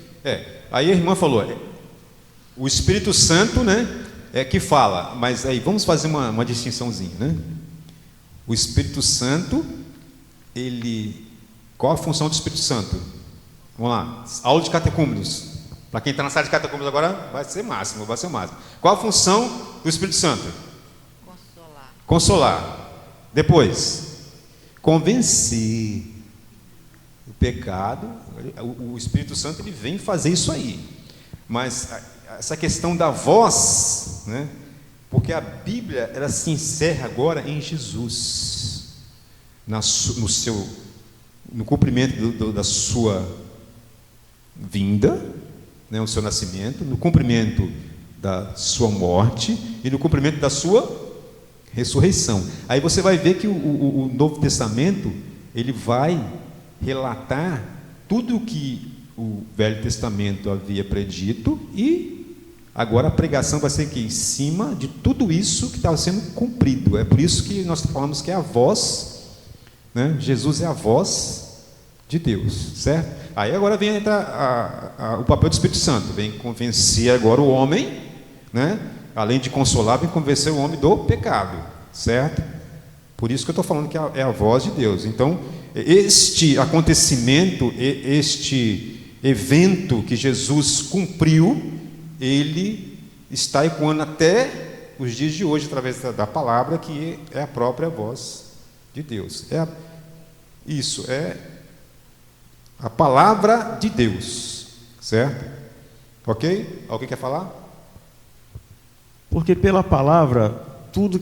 S1: Aí a irmã falou, o Espírito Santo, né, é que fala, mas aí vamos fazer uma distinçãozinha, né? O Espírito Santo, qual a função do Espírito Santo? Vamos lá, aula de catecúmenos. Para quem está na sala de catecúmenos agora, vai ser máximo. Qual a função do Espírito Santo? Consolar. Depois, convencer o pecado. O Espírito Santo, ele vem fazer isso aí. Mas essa questão da voz, né? Porque a Bíblia, ela se encerra agora em Jesus, no cumprimento da sua vinda, né, o seu nascimento, no cumprimento da sua morte e no cumprimento da sua ressurreição. Aí você vai ver que o Novo Testamento, ele vai relatar tudo o que o Velho Testamento havia predito, e agora a pregação vai ser aqui em cima de tudo isso que estava sendo cumprido. É por isso que nós falamos que é a voz, né? Jesus é a voz de Deus, certo? Aí agora vem entrar o papel do Espírito Santo, vem convencer agora o homem, né? Além de consolar, vem convencer o homem do pecado, certo? Por isso que eu estou falando que é a voz de Deus. Então, este acontecimento, este evento que Jesus cumpriu, ele está ecoando até os dias de hoje, através da palavra, que é a própria voz de Deus. Isso é a palavra de Deus, certo? Ok? Alguém quer falar?
S4: Porque pela palavra, tudo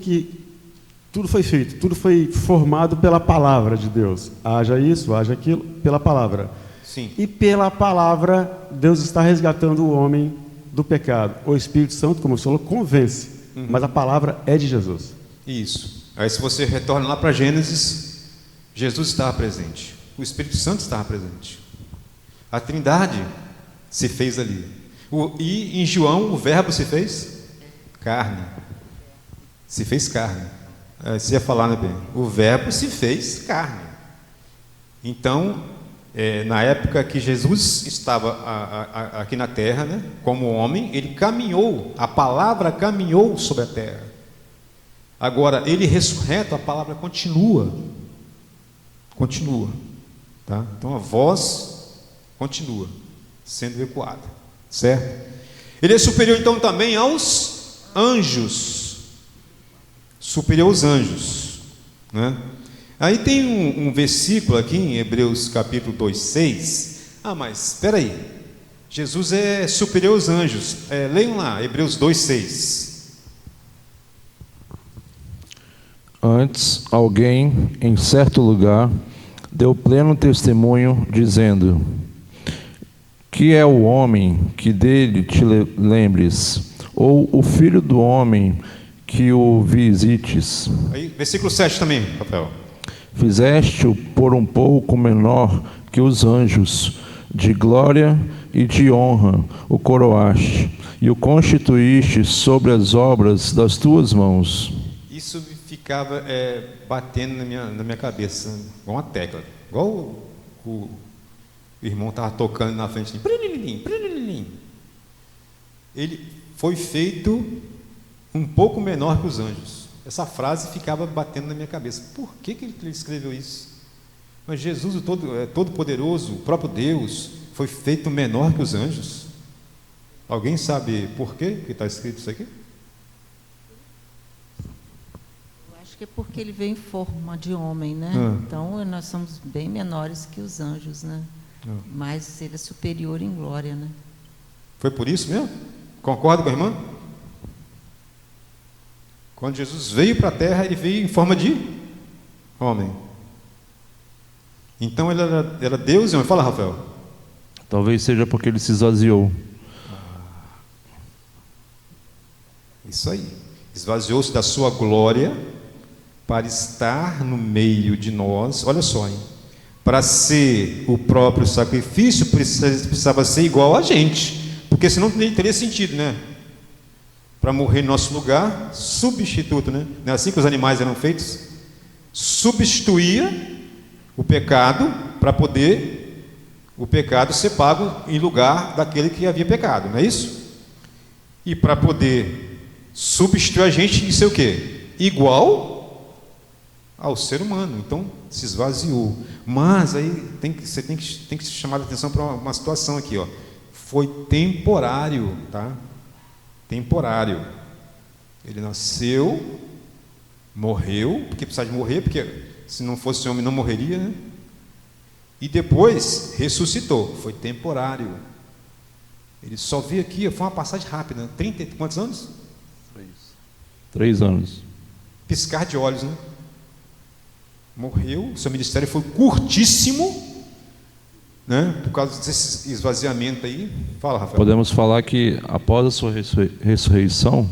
S4: foi feito, tudo foi formado pela palavra de Deus. Haja isso, haja aquilo, pela palavra.
S1: Sim.
S4: E pela palavra, Deus está resgatando o homem do pecado. O Espírito Santo, como você falou, convence. Mas a palavra é de Jesus.
S1: Isso. Aí se você retorna lá para Gênesis, Jesus estava presente. O Espírito Santo estava presente. A Trindade se fez ali. E em João, o Verbo se fez carne. Se fez carne. Você ia falar, né, bem? O Verbo se fez carne. Então, na época que Jesus estava aqui na terra, né, como homem, ele caminhou, a palavra caminhou sobre a terra. Agora, ele ressurreto, a palavra continua. Continua. Tá? Então a voz continua sendo ecoada. Certo? Ele é superior então também aos anjos. Superior aos anjos. Né? Aí tem um versículo aqui em Hebreus capítulo 2:6. Mas espera aí. Jesus é superior aos anjos. Leiam lá, Hebreus 2:6.
S7: Antes, alguém, em certo lugar, deu pleno testemunho, dizendo: que é o homem que dele te lembres, ou o filho do homem que o visites.
S1: Aí, versículo 7 também, Rafael.
S7: Fizeste-o por um pouco menor que os anjos, de glória e de honra o coroaste, e o constituíste sobre as obras das tuas mãos.
S1: Isso ficava batendo na minha cabeça, igual uma tecla, igual o irmão estava tocando na frente. Ele foi feito um pouco menor que os anjos. Essa frase ficava batendo na minha cabeça. Por que ele escreveu isso? Mas Jesus, o Todo-Poderoso, o próprio Deus, foi feito menor que os anjos. Alguém sabe por quê que está escrito isso aqui?
S5: Eu acho que é porque ele veio em forma de homem, né? Então nós somos bem menores que os anjos, né? Mas ele é superior em glória, né?
S1: Foi por isso mesmo? Concorda com a irmã? Quando Jesus veio para a terra, ele veio em forma de homem. Então ele era Deus e homem. Fala, Rafael.
S7: Talvez seja porque ele se esvaziou.
S1: Isso aí. Esvaziou-se da sua glória para estar no meio de nós. Olha só, hein? Para ser o próprio sacrifício, precisava ser igual a gente, porque senão não teria sentido, né? Para morrer em nosso lugar, substituto, né? Não é assim que os animais eram feitos? Substituía o pecado para poder o pecado ser pago em lugar daquele que havia pecado, não é isso? E para poder substituir a gente, isso é o quê? Igual ao ser humano. Então se esvaziou. Mas aí você tem que chamar a atenção para uma situação aqui, ó. Foi temporário, tá? Temporário. Ele nasceu, morreu, porque precisava de morrer, porque se não fosse homem não morreria, né? E depois ressuscitou. Foi temporário. Ele só veio aqui, foi uma passagem rápida. 30 e quantos anos?
S7: 3 anos.
S1: Piscar de olhos, né? Morreu, seu ministério foi curtíssimo, né? Por causa desse esvaziamento aí. Fala, Rafael.
S7: Podemos falar que após a sua ressurreição,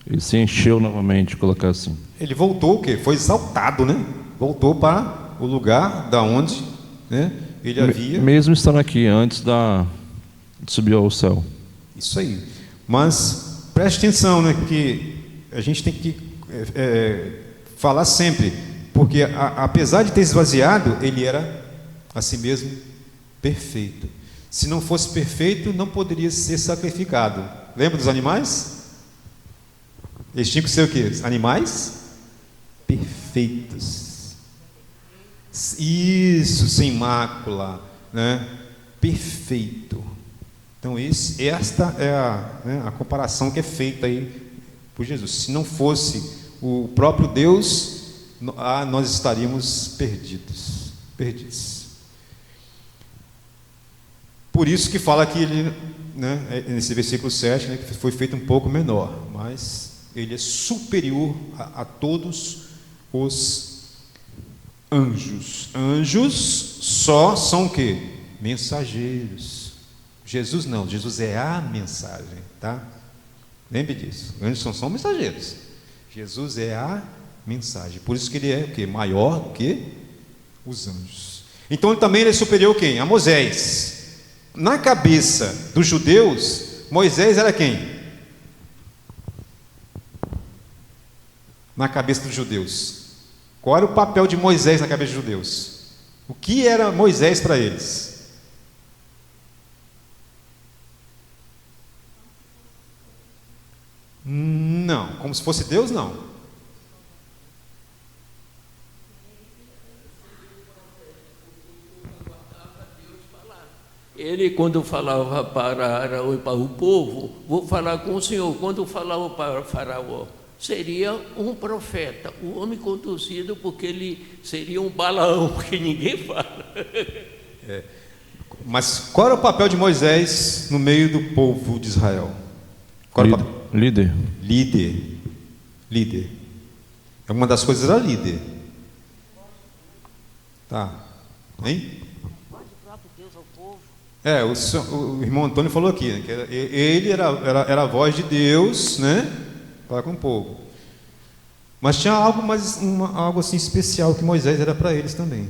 S7: ele se encheu novamente, colocar assim.
S1: Ele voltou o quê? Foi exaltado, né? Voltou para o lugar da onde, né, ele havia.
S7: Mesmo estando aqui, antes de subir ao céu.
S1: Isso aí. Mas preste atenção, né? Que a gente tem que falar sempre, porque apesar de ter esvaziado, ele era assim mesmo perfeito. Se não fosse perfeito, não poderia ser sacrificado. Lembra dos animais? Eles tinham que ser o quê? Animais perfeitos. Isso, sem mácula, né? Perfeito. Então esta é a comparação que é feita aí por Jesus. Se não fosse o próprio Deus, nós estaríamos perdidos. Por isso que fala que ele, né, nesse versículo 7, né, que foi feito um pouco menor, mas ele é superior a todos os anjos. Anjos só são o quê? Mensageiros. Jesus não, Jesus é a mensagem, tá? Lembre disso. Anjos não são mensageiros. Jesus é a mensagem. Por isso que ele é o quê? Maior do que os anjos. Então ele também é superior a quem? A Moisés. Na cabeça dos judeus, Moisés era quem? Na cabeça dos judeus. Qual era o papel de Moisés na cabeça dos judeus? O que era Moisés para eles? Não, como se fosse Deus, não.
S3: Ele, quando falava para o povo, vou falar com o Senhor. Quando falava para o faraó, seria um profeta, um homem conduzido, porque ele seria um Balaão, que ninguém fala.
S1: Mas qual era o papel de Moisés no meio do povo de Israel? Qual era o papel?
S7: Líder.
S1: Líder. Uma das coisas era líder. Tá. Hein? O irmão Antônio falou aqui, né, que ele era a voz de Deus, né? Falar com o povo. Mas tinha algo assim especial que Moisés era para eles também.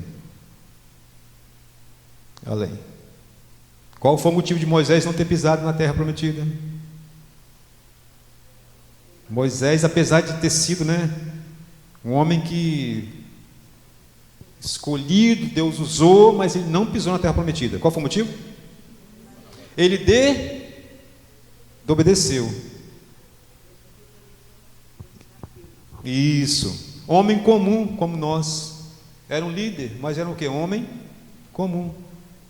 S1: Além. Qual foi o motivo de Moisés não ter pisado na terra prometida? Moisés, apesar de ter sido, né, um homem que escolhido, Deus usou, mas ele não pisou na terra prometida. Qual foi o motivo? Ele desobedeceu. Isso. Homem comum como nós. Era um líder, mas era o quê? Homem comum.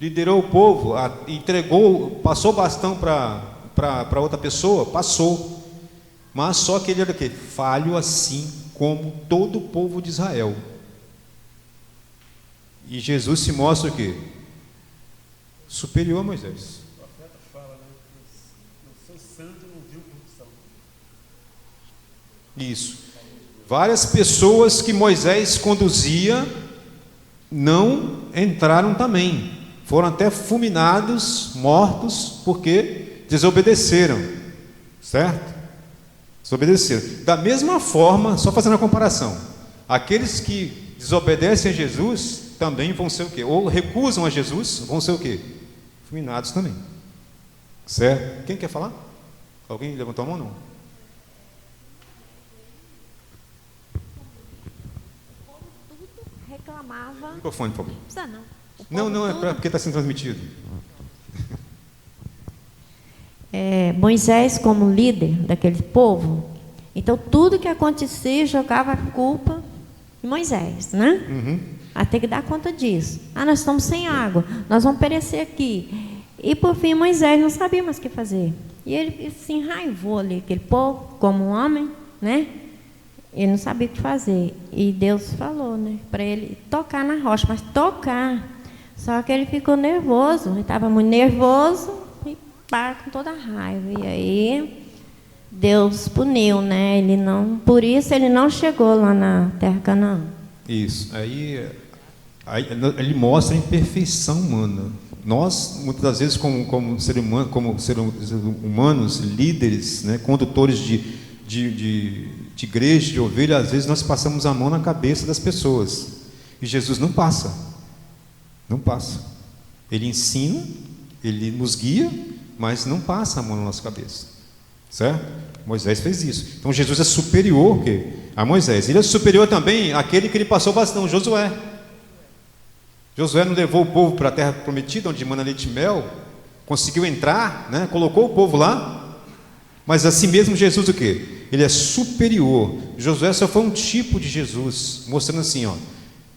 S1: Liderou o povo, entregou, passou o bastão para outra pessoa, passou. Mas só que ele era o quê? Falho assim como todo o povo de Israel. E Jesus se mostra o quê? Superior a Moisés.
S4: O profeta fala, né? Eu sou santo e não viu corrupção.
S1: Isso. Várias pessoas que Moisés conduzia não entraram também. Foram até fulminados, mortos, porque desobedeceram. Certo? Desobedeceram. Da mesma forma, só fazendo a comparação, aqueles que desobedecem a Jesus também vão ser o quê? Ou recusam a Jesus, vão ser o quê? Fulminados também. Certo? Quem quer falar? Alguém levantou a mão? Não.
S6: Reclamava.
S1: Microfone, por favor.
S6: Não precisa não.
S1: Não, é porque está sendo transmitido.
S6: Moisés, como líder daquele povo, então tudo que acontecia jogava a culpa em Moisés, né?
S1: Uhum.
S6: Até que dar conta disso. Nós estamos sem água, nós vamos perecer aqui. E por fim, Moisés não sabia mais o que fazer. E ele se enraivou ali, aquele povo, como um homem, né? Ele não sabia o que fazer. E Deus falou, né, para ele tocar na rocha, mas tocar. Só que ele ficou nervoso, ele estava muito nervoso e pá, com toda a raiva. E aí Deus puniu, né? Por isso ele não chegou lá na terra Canaã.
S1: Isso. Aí ele mostra a imperfeição humana. Nós, muitas das vezes, como seres humanos, líderes, né, condutores de igreja, de ovelha, às vezes nós passamos a mão na cabeça das pessoas. E Jesus não passa. Não passa. Ele ensina, ele nos guia, mas não passa a mão na nossa cabeça. Certo? Moisés fez isso. Então Jesus é superior a Moisés. Ele é superior também àquele que ele passou o bastão, Josué. Josué não levou o povo para a terra prometida, onde mana leite e mel, conseguiu entrar, né? Colocou o povo lá, mas assim mesmo Jesus o quê? Ele é superior. Josué só foi um tipo de Jesus, mostrando assim, ó,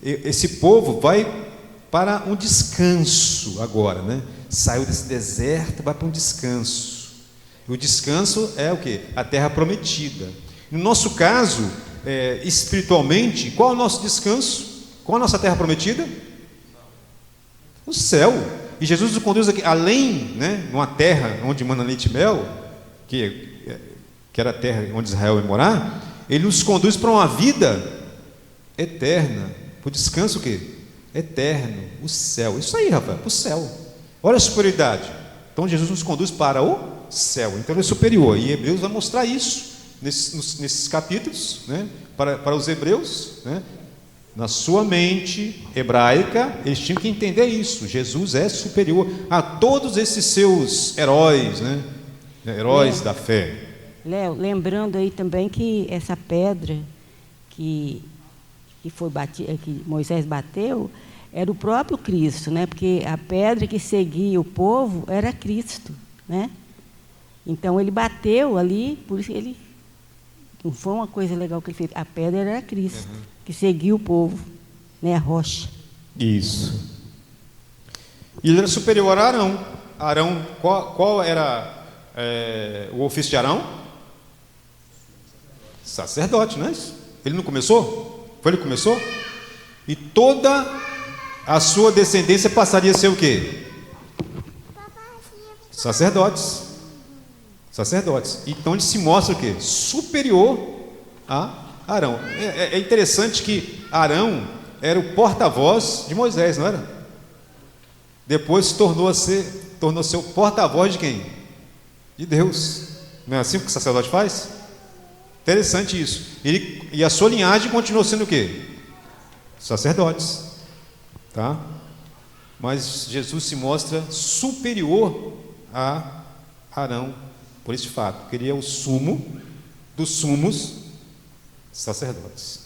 S1: esse povo vai para um descanso agora, né? Saiu desse deserto, vai para um descanso. E o descanso é o quê? A terra prometida. No nosso caso, espiritualmente, qual é o nosso descanso? Qual é a nossa terra prometida? O céu. E Jesus nos conduz aqui, além, né, numa terra onde mana leite e mel, que era a terra onde Israel ia morar, ele nos conduz para uma vida eterna, para o descanso o quê? Eterno, o céu. Isso aí, Rafael, para o céu. Olha a superioridade. Então Jesus nos conduz para o céu. Então ele é superior. E Hebreus vai mostrar isso nesses capítulos, né? Para os hebreus, né? Na sua mente hebraica, eles tinham que entender isso. Jesus é superior a todos esses seus heróis, né? Heróis da fé.
S2: Léo, lembrando aí também que essa pedra que Moisés bateu era o próprio Cristo, né? Porque a pedra que seguia o povo era Cristo, né? Então ele bateu ali, por isso ele não foi uma coisa legal que ele fez. A pedra era Cristo, que seguia o povo, né? A rocha.
S1: Isso. E ele era superior a Arão. Arão, qual era o ofício de Arão? Sacerdote, não é isso? Ele não começou? Foi ele que começou? E toda a sua descendência passaria a ser o quê? Sacerdotes. Então ele se mostra o quê? Superior a Arão. É interessante que Arão era o porta-voz de Moisés, não era? Depois tornou-se o porta-voz de quem? De Deus. Não é assim que o sacerdote faz? Interessante isso. E a sua linhagem continuou sendo o quê? Sacerdotes. Tá? Mas Jesus se mostra superior a Arão por esse fato, que ele é o sumo dos sumos sacerdotes.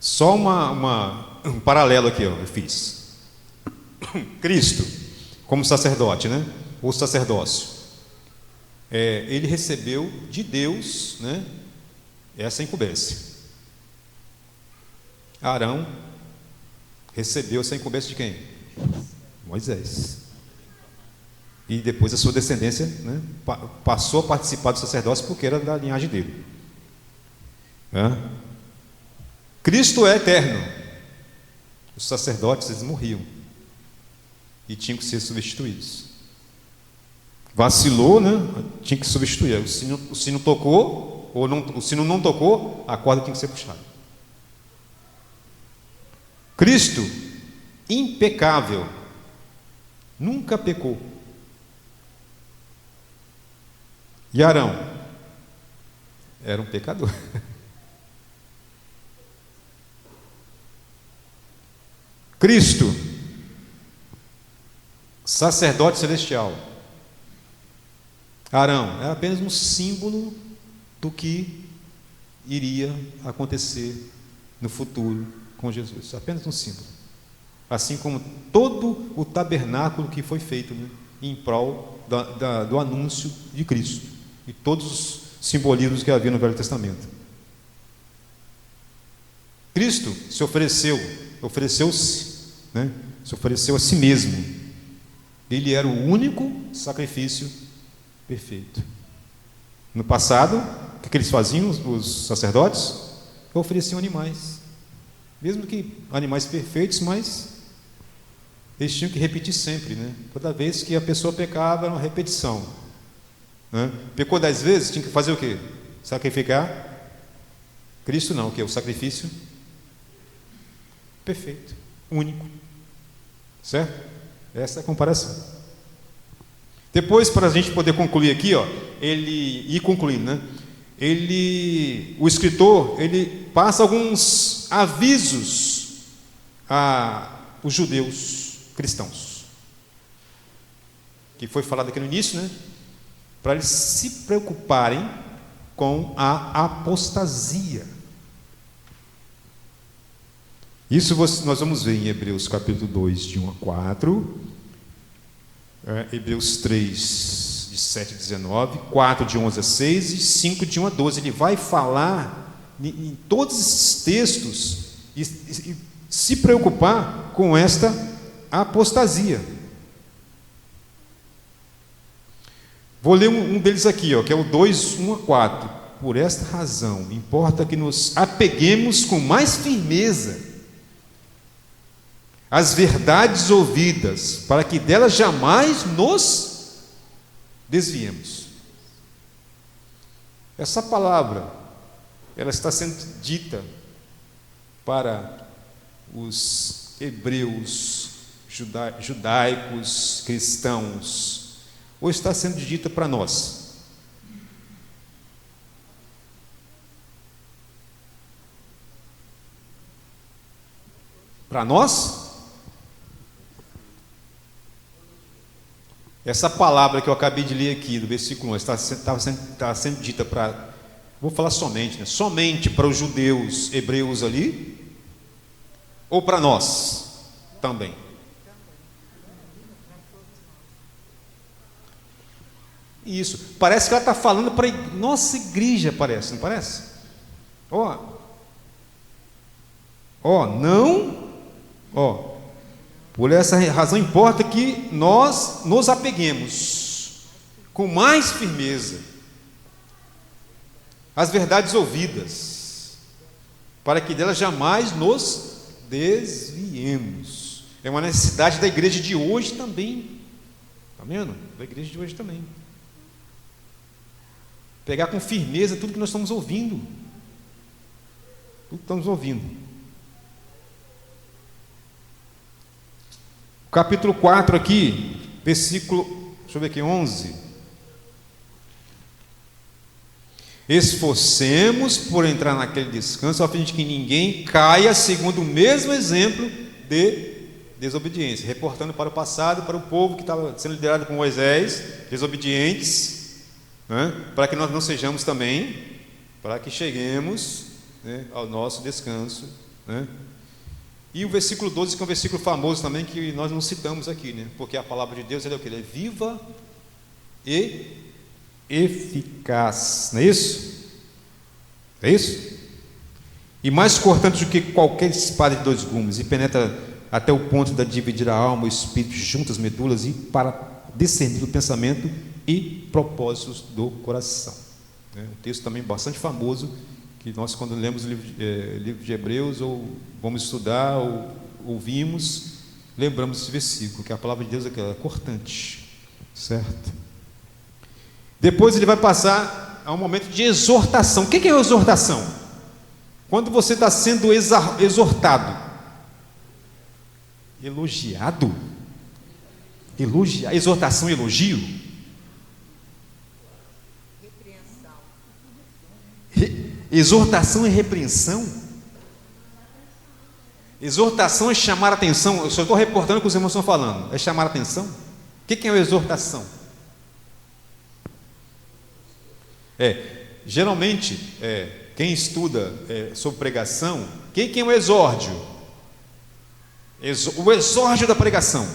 S1: Só um paralelo aqui, eu fiz. Cristo, como sacerdote, né? O sacerdócio. Ele recebeu de Deus, né, essa incumbência. Arão recebeu essa incumbência de quem? Moisés. E depois a sua descendência, né, passou a participar do sacerdócio porque era da linhagem dele. Cristo é eterno. Os sacerdotes, eles morriam e tinham que ser substituídos. Vacilou, né? Tinha que substituir. O sino tocou, ou não, o sino não tocou, a corda tinha que ser puxada. Cristo, impecável, nunca pecou. E Arão era um pecador. Cristo, sacerdote celestial. Arão era apenas um símbolo do que iria acontecer no futuro com Jesus, apenas um símbolo. Assim como todo o tabernáculo que foi feito, né, em prol do anúncio de Cristo e todos os simbolismos que havia no Velho Testamento. Cristo se ofereceu-se, né, se ofereceu a si mesmo. Ele era o único sacrifício perfeito. No passado, o que eles faziam, os sacerdotes? Ofereciam animais, mesmo que animais perfeitos, mas eles tinham que repetir sempre, né? Toda vez que a pessoa pecava, era uma repetição, né? Pecou 10 vezes, tinha que fazer o quê? Sacrificar. Cristo não, o que? O sacrifício perfeito, único, certo? Essa é a comparação. Depois, para a gente poder concluir aqui, concluindo, né? O escritor, ele passa alguns avisos aos judeus cristãos, que foi falado aqui no início, né? Para eles se preocuparem com a apostasia. Isso nós vamos ver em Hebreus capítulo 2, de 1 a 4, Hebreus 3, de 7 a 19, 4, de 11 a 6 e 5, de 1 a 12. Ele vai falar em todos esses textos e se preocupar com esta apostasia. Vou ler um deles aqui, que é o 2, 1 a 4. Por esta razão, importa que nos apeguemos com mais firmeza as verdades ouvidas, para que delas jamais nos desviemos. Essa palavra, ela está sendo dita para os hebreus, judaicos, cristãos, ou está sendo dita para nós? Para nós? Essa palavra que eu acabei de ler aqui, do versículo 1, está sendo dita para, vou falar somente, né? Somente para os judeus, hebreus ali, ou para nós também? Isso, parece que ela está falando para a nossa igreja, parece, não parece? Por essa razão importa que nós nos apeguemos com mais firmeza às verdades ouvidas, para que delas jamais nos desviemos. É uma necessidade da igreja de hoje também. Está vendo? Da igreja de hoje também. Pegar com firmeza tudo que nós estamos ouvindo. Tudo que estamos ouvindo. Capítulo 4 aqui, versículo, deixa eu ver aqui, 11. Esforcemos por entrar naquele descanso, a fim de que ninguém caia segundo o mesmo exemplo de desobediência, reportando para o passado, para o povo que estava sendo liderado por Moisés, desobedientes, né? Para que nós não sejamos também, para que cheguemos, né, ao nosso descanso, né? E o versículo 12, que é um versículo famoso também, que nós não citamos aqui, né? Porque a palavra de Deus é o que? Ela é viva e eficaz, não é isso? É isso? E mais cortante do que qualquer espada de 2 gumes, e penetra até o ponto de dividir a alma, o espírito, juntas medulas, e para discernir o pensamento e propósitos do coração. Um texto também bastante famoso, que nós, quando lemos o livro de Hebreus, ou vamos estudar, ou ouvimos, lembramos desse versículo, que a palavra de Deus é cortante, certo? Depois ele vai passar a um momento de exortação. O que é exortação? Quando você está sendo exortado, elogiado, exortação, elogio, exortação e repreensão. Exortação é chamar a atenção. Eu só estou reportando o que os irmãos estão falando. É chamar a atenção. O que é uma exortação? Geralmente, quem estuda sobre pregação, quem é o exórdio? O exórdio da pregação.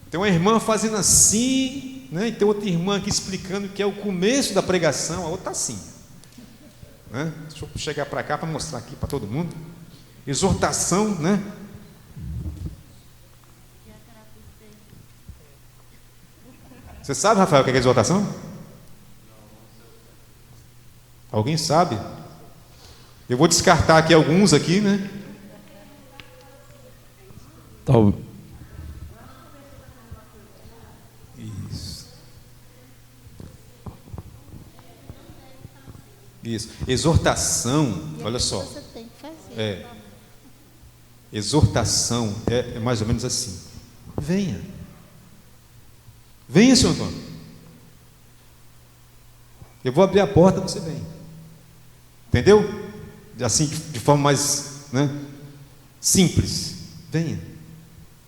S1: Tem uma irmã fazendo assim, né? E tem outra irmã aqui explicando que é o começo da pregação, a outra assim, né? Deixa eu chegar para cá para mostrar aqui para todo mundo. Exortação, né? Você sabe, Rafael, o que é exortação? Alguém sabe? Eu vou descartar aqui alguns aqui, né? Isso. Exortação, olha só.
S8: Você tem que fazer.
S1: Exortação é mais ou menos assim. Venha, senhor Antônio. Eu vou abrir a porta, você vem. Entendeu? Assim, de forma mais, né, simples.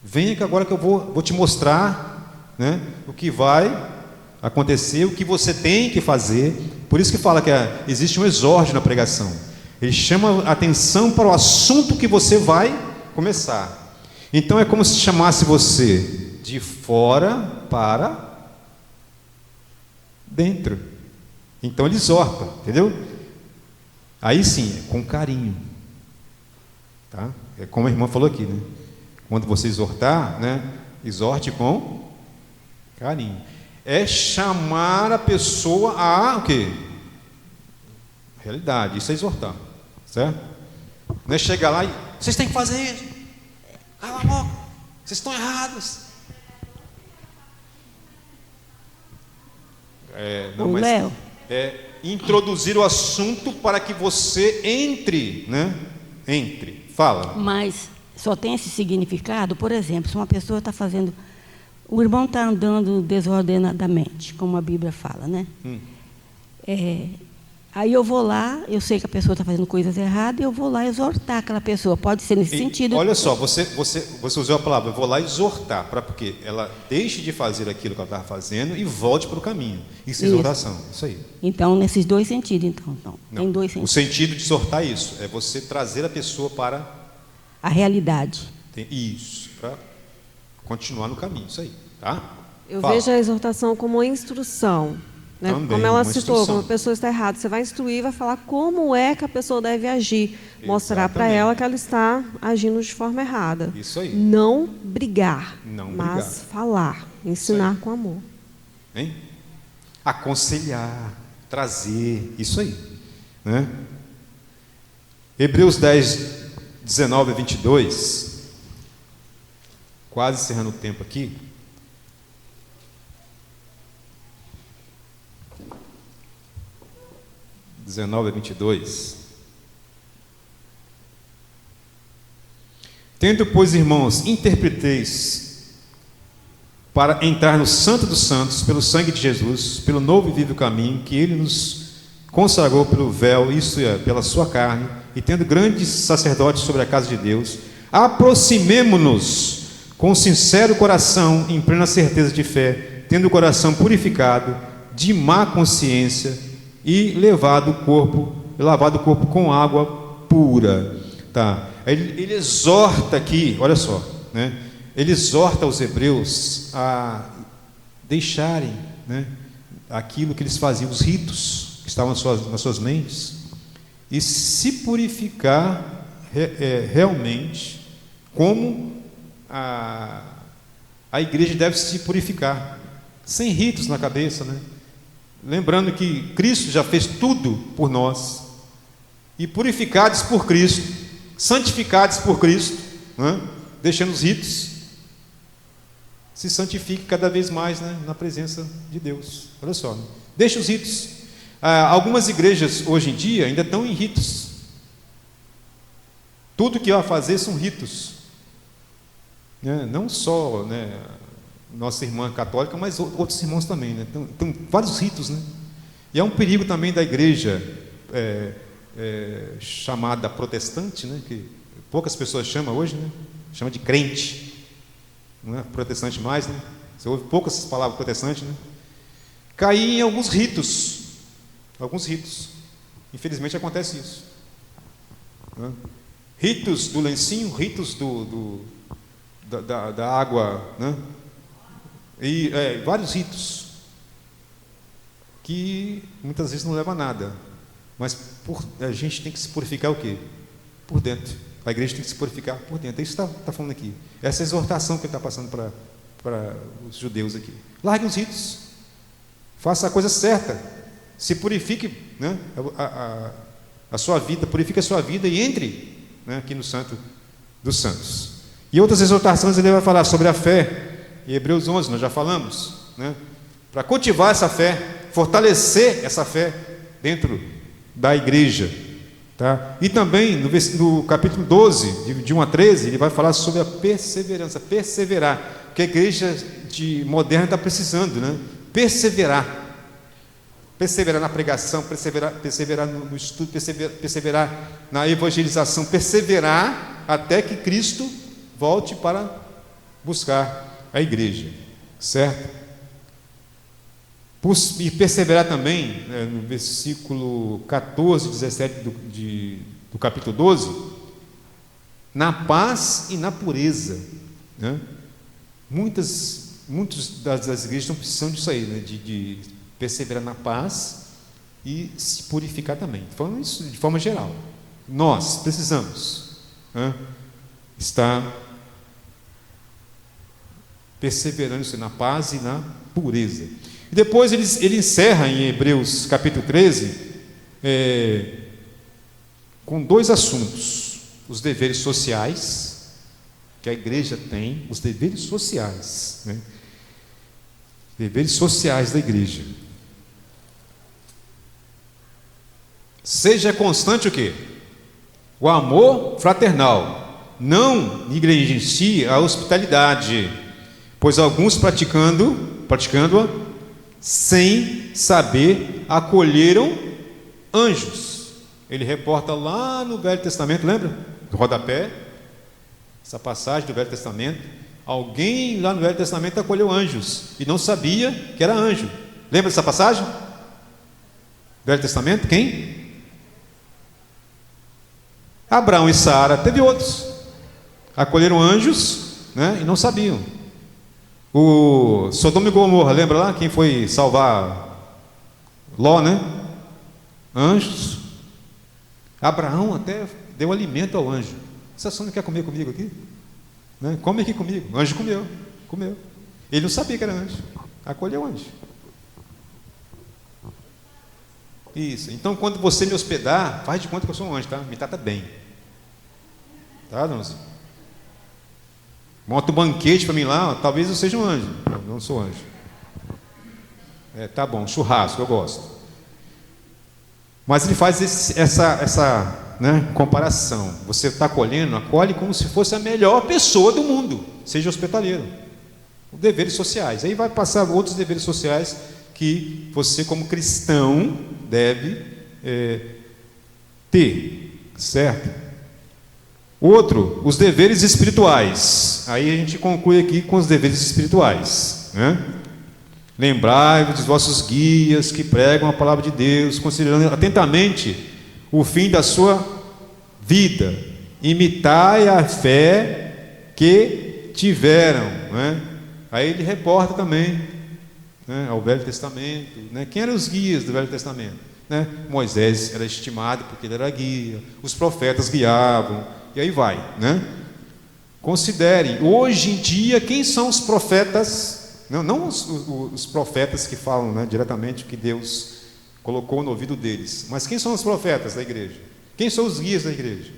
S1: Venha que agora que eu vou te mostrar, né, o que vai acontecer, o que você tem que fazer. Por isso que fala que existe um exórdio na pregação. Ele chama a atenção para o assunto que você vai começar. Então é como se chamasse você de fora para dentro. Então ele exorta, entendeu? Aí sim, com carinho, tá? É como a irmã falou aqui, né? Quando você exortar, né? Exorte com carinho. É chamar a pessoa a o quê? Realidade, isso é exortar, certo? Não é chegar lá e vocês têm que fazer isso, cala a boca, vocês estão errados.
S2: Léo,
S1: introduzir o assunto para que você entre, né? Fala.
S2: Mas só tem esse significado, por exemplo, se uma pessoa está fazendo, o irmão está andando desordenadamente, como a Bíblia fala, né? Aí eu vou lá, eu sei que a pessoa está fazendo coisas erradas, eu vou lá exortar aquela pessoa. Pode ser nesse sentido.
S1: Olha só, você usou a palavra, eu vou lá exortar, para porque ela deixe de fazer aquilo que ela estava fazendo e volte para o caminho. Isso é exortação, isso aí.
S2: Então, nesses dois sentidos, então.
S1: Não,
S2: tem dois sentidos.
S1: O sentido de exortar é isso, é você trazer a pessoa para
S2: a realidade.
S1: Isso, para continuar no caminho, isso aí, tá?
S8: Eu vejo a exortação como uma instrução. Né?
S1: Também,
S8: como ela
S1: uma
S8: citou,
S1: instrução.
S8: como a pessoa está errada, você vai instruir, vai falar como é que a pessoa deve agir, mostrar para ela que ela está agindo de forma errada.
S1: Isso aí.
S8: Não brigar,
S1: Não
S8: mas
S1: brigar.
S8: falar, ensinar com amor.
S1: Hein? Aconselhar, trazer, isso aí, né? Hebreus 10, 19 a 22, quase encerrando o tempo aqui. (19 a 22). Tendo, pois, irmãos, interpreteis para entrar no Santo dos Santos, pelo sangue de Jesus, pelo novo e vivo caminho que Ele nos consagrou pelo véu, isto é, pela sua carne, e tendo grandes sacerdotes sobre a casa de Deus, aproximemo-nos com sincero coração, em plena certeza de fé, tendo o coração purificado de má consciência e lavado o corpo com água pura. Tá? Ele exorta aqui, olha só, né? Ele exorta os hebreus a deixarem, né, aquilo que eles faziam, os ritos que estavam nas suas mentes, e se purificar realmente, como a igreja deve se purificar, sem ritos na cabeça, né? Lembrando que Cristo já fez tudo por nós, e purificados por Cristo, santificados por Cristo, né? Deixando os ritos, se santifique cada vez mais, né, na presença de Deus. Olha só, né? Deixa os ritos. Algumas igrejas hoje em dia ainda estão em ritos. Tudo que vai fazer são ritos, né? Não só, né, nossa irmã católica, mas outros irmãos também, né? Tem vários ritos, né? E é um perigo também da igreja chamada protestante, né, que poucas pessoas chamam hoje, né? Chama de crente. Não é protestante mais, né? Você ouve poucas palavras protestante, né? Cair em alguns ritos. Infelizmente acontece isso, né? Ritos do lencinho, ritos da água, né? E vários ritos que muitas vezes não levam a nada, mas a gente tem que se purificar o quê? Por dentro. A igreja tem que se purificar por dentro. É isso que está falando aqui. Essa exortação que ele está passando para os judeus aqui. Largue os ritos. Faça a coisa certa. Se purifique, né, a sua vida, purifique a sua vida e entre, né, aqui no Santo dos Santos. E outras exortações ele vai falar sobre a fé. Em Hebreus 11 nós já falamos, né, para cultivar essa fé, fortalecer essa fé dentro da igreja. Tá? E também no capítulo 12, de 1 a 13, ele vai falar sobre a perseverança, perseverar, que a igreja moderna está precisando, né? Perseverar na pregação, perseverar no estudo, perseverar na evangelização, perseverar até que Cristo volte para buscar a igreja, certo? E perseverar também, né, no versículo 14, 17 do capítulo 12, na paz e na pureza, né? Muitas das igrejas estão precisando disso aí, né? de perseverar na paz e se purificar também. Falando isso de forma geral, nós precisamos, né, estar perseverando na paz e na pureza. E depois ele encerra em Hebreus capítulo 13 com dois assuntos: os deveres sociais, que a igreja tem, os deveres sociais, né? Deveres sociais da igreja. Seja constante o quê? O amor fraternal. Não negligencie a hospitalidade, pois alguns praticando-a, sem saber, acolheram anjos. Ele reporta lá no Velho Testamento, lembra? Do rodapé, essa passagem do Velho Testamento. Alguém lá no Velho Testamento acolheu anjos e não sabia que era anjo. Lembra dessa passagem? Velho Testamento, quem? Abraão e Sara. Teve outros. Acolheram anjos, né, e não sabiam. O Sodoma e Gomorra, lembra lá? Quem foi salvar Ló, né? Anjos. Abraão até deu alimento ao anjo. Você só não quer comer comigo aqui? Né? Come aqui comigo. O anjo comeu. Ele não sabia que era anjo. Acolheu o anjo. Isso. Então, quando você me hospedar, faz de conta que eu sou um anjo, tá? Me trata bem. Tá, Donzinho? Monta um banquete para mim lá, talvez eu seja um anjo. Não sou anjo. Tá bom, churrasco, eu gosto. Mas ele faz essa comparação. Você está acolhendo, acolhe como se fosse a melhor pessoa do mundo. Seja hospitaleiro. Os deveres sociais. Aí vai passar outros deveres sociais que você, como cristão, deve ter. Certo? Outro, os deveres espirituais. Aí a gente conclui aqui com os deveres espirituais, né? Lembrai-vos dos vossos guias que pregam a palavra de Deus, considerando atentamente o fim da sua vida. Imitai a fé que tiveram, né? Aí ele reporta também, né, ao Velho Testamento, né? Quem eram os guias do Velho Testamento? Né? Moisés era estimado porque ele era guia, os profetas guiavam, e aí vai, né? Considerem, hoje em dia, quem são os profetas? Não os profetas que falam, né, diretamente o que Deus colocou no ouvido deles, mas quem são os profetas da igreja? Quem são os guias da igreja?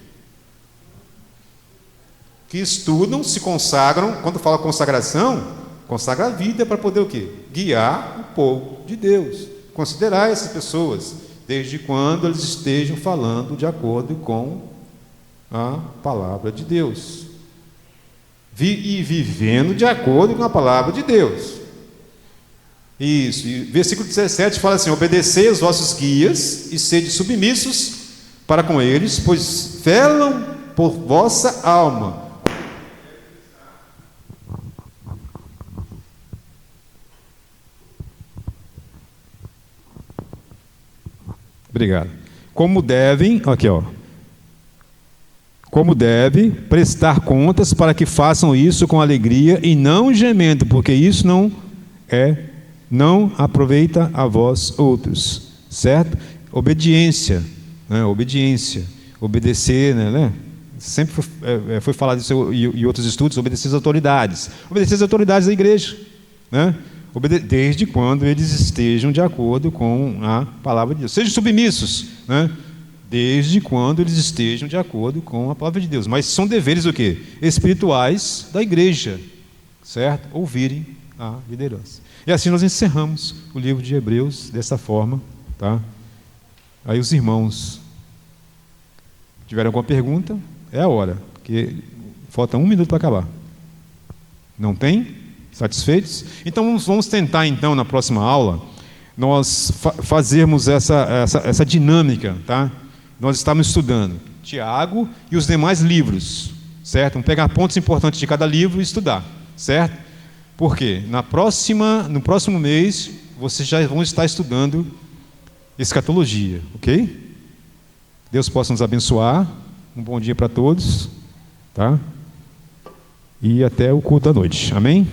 S1: Que estudam, se consagram. Quando fala consagração, consagra a vida para poder o quê? Guiar o povo de Deus. Considerar essas pessoas, desde quando eles estejam falando de acordo com a palavra de Deus. E vivendo de acordo com a palavra de Deus. Isso, e versículo 17 fala assim: obedecei aos vossos guias e sede submissos para com eles, pois velam por vossa alma. Obrigado. Como devem prestar contas para que façam isso com alegria e não gemendo, porque isso não aproveita a vós outros, certo? Obediência, né? Obediência, obedecer, né? Sempre foi falado isso em outros estudos, obedecer às autoridades da igreja, né? Desde quando eles estejam de acordo com a palavra de Deus. Sejam submissos, né? Desde quando eles estejam de acordo com a palavra de Deus. Mas são deveres o quê? Espirituais da igreja, certo? Ouvirem a liderança. E assim nós encerramos o livro de Hebreus dessa forma, tá? Aí os irmãos tiveram alguma pergunta? É a hora, porque falta 1 minuto para acabar. Não tem? Satisfeitos? Então vamos tentar então na próxima aula nós fazermos essa dinâmica, tá? Nós estamos estudando Tiago e os demais livros, certo? Vamos pegar pontos importantes de cada livro e estudar, certo? Por quê? No próximo mês, vocês já vão estar estudando escatologia, ok? Deus possa nos abençoar. Um bom dia para todos, tá? E até o culto da noite. Amém?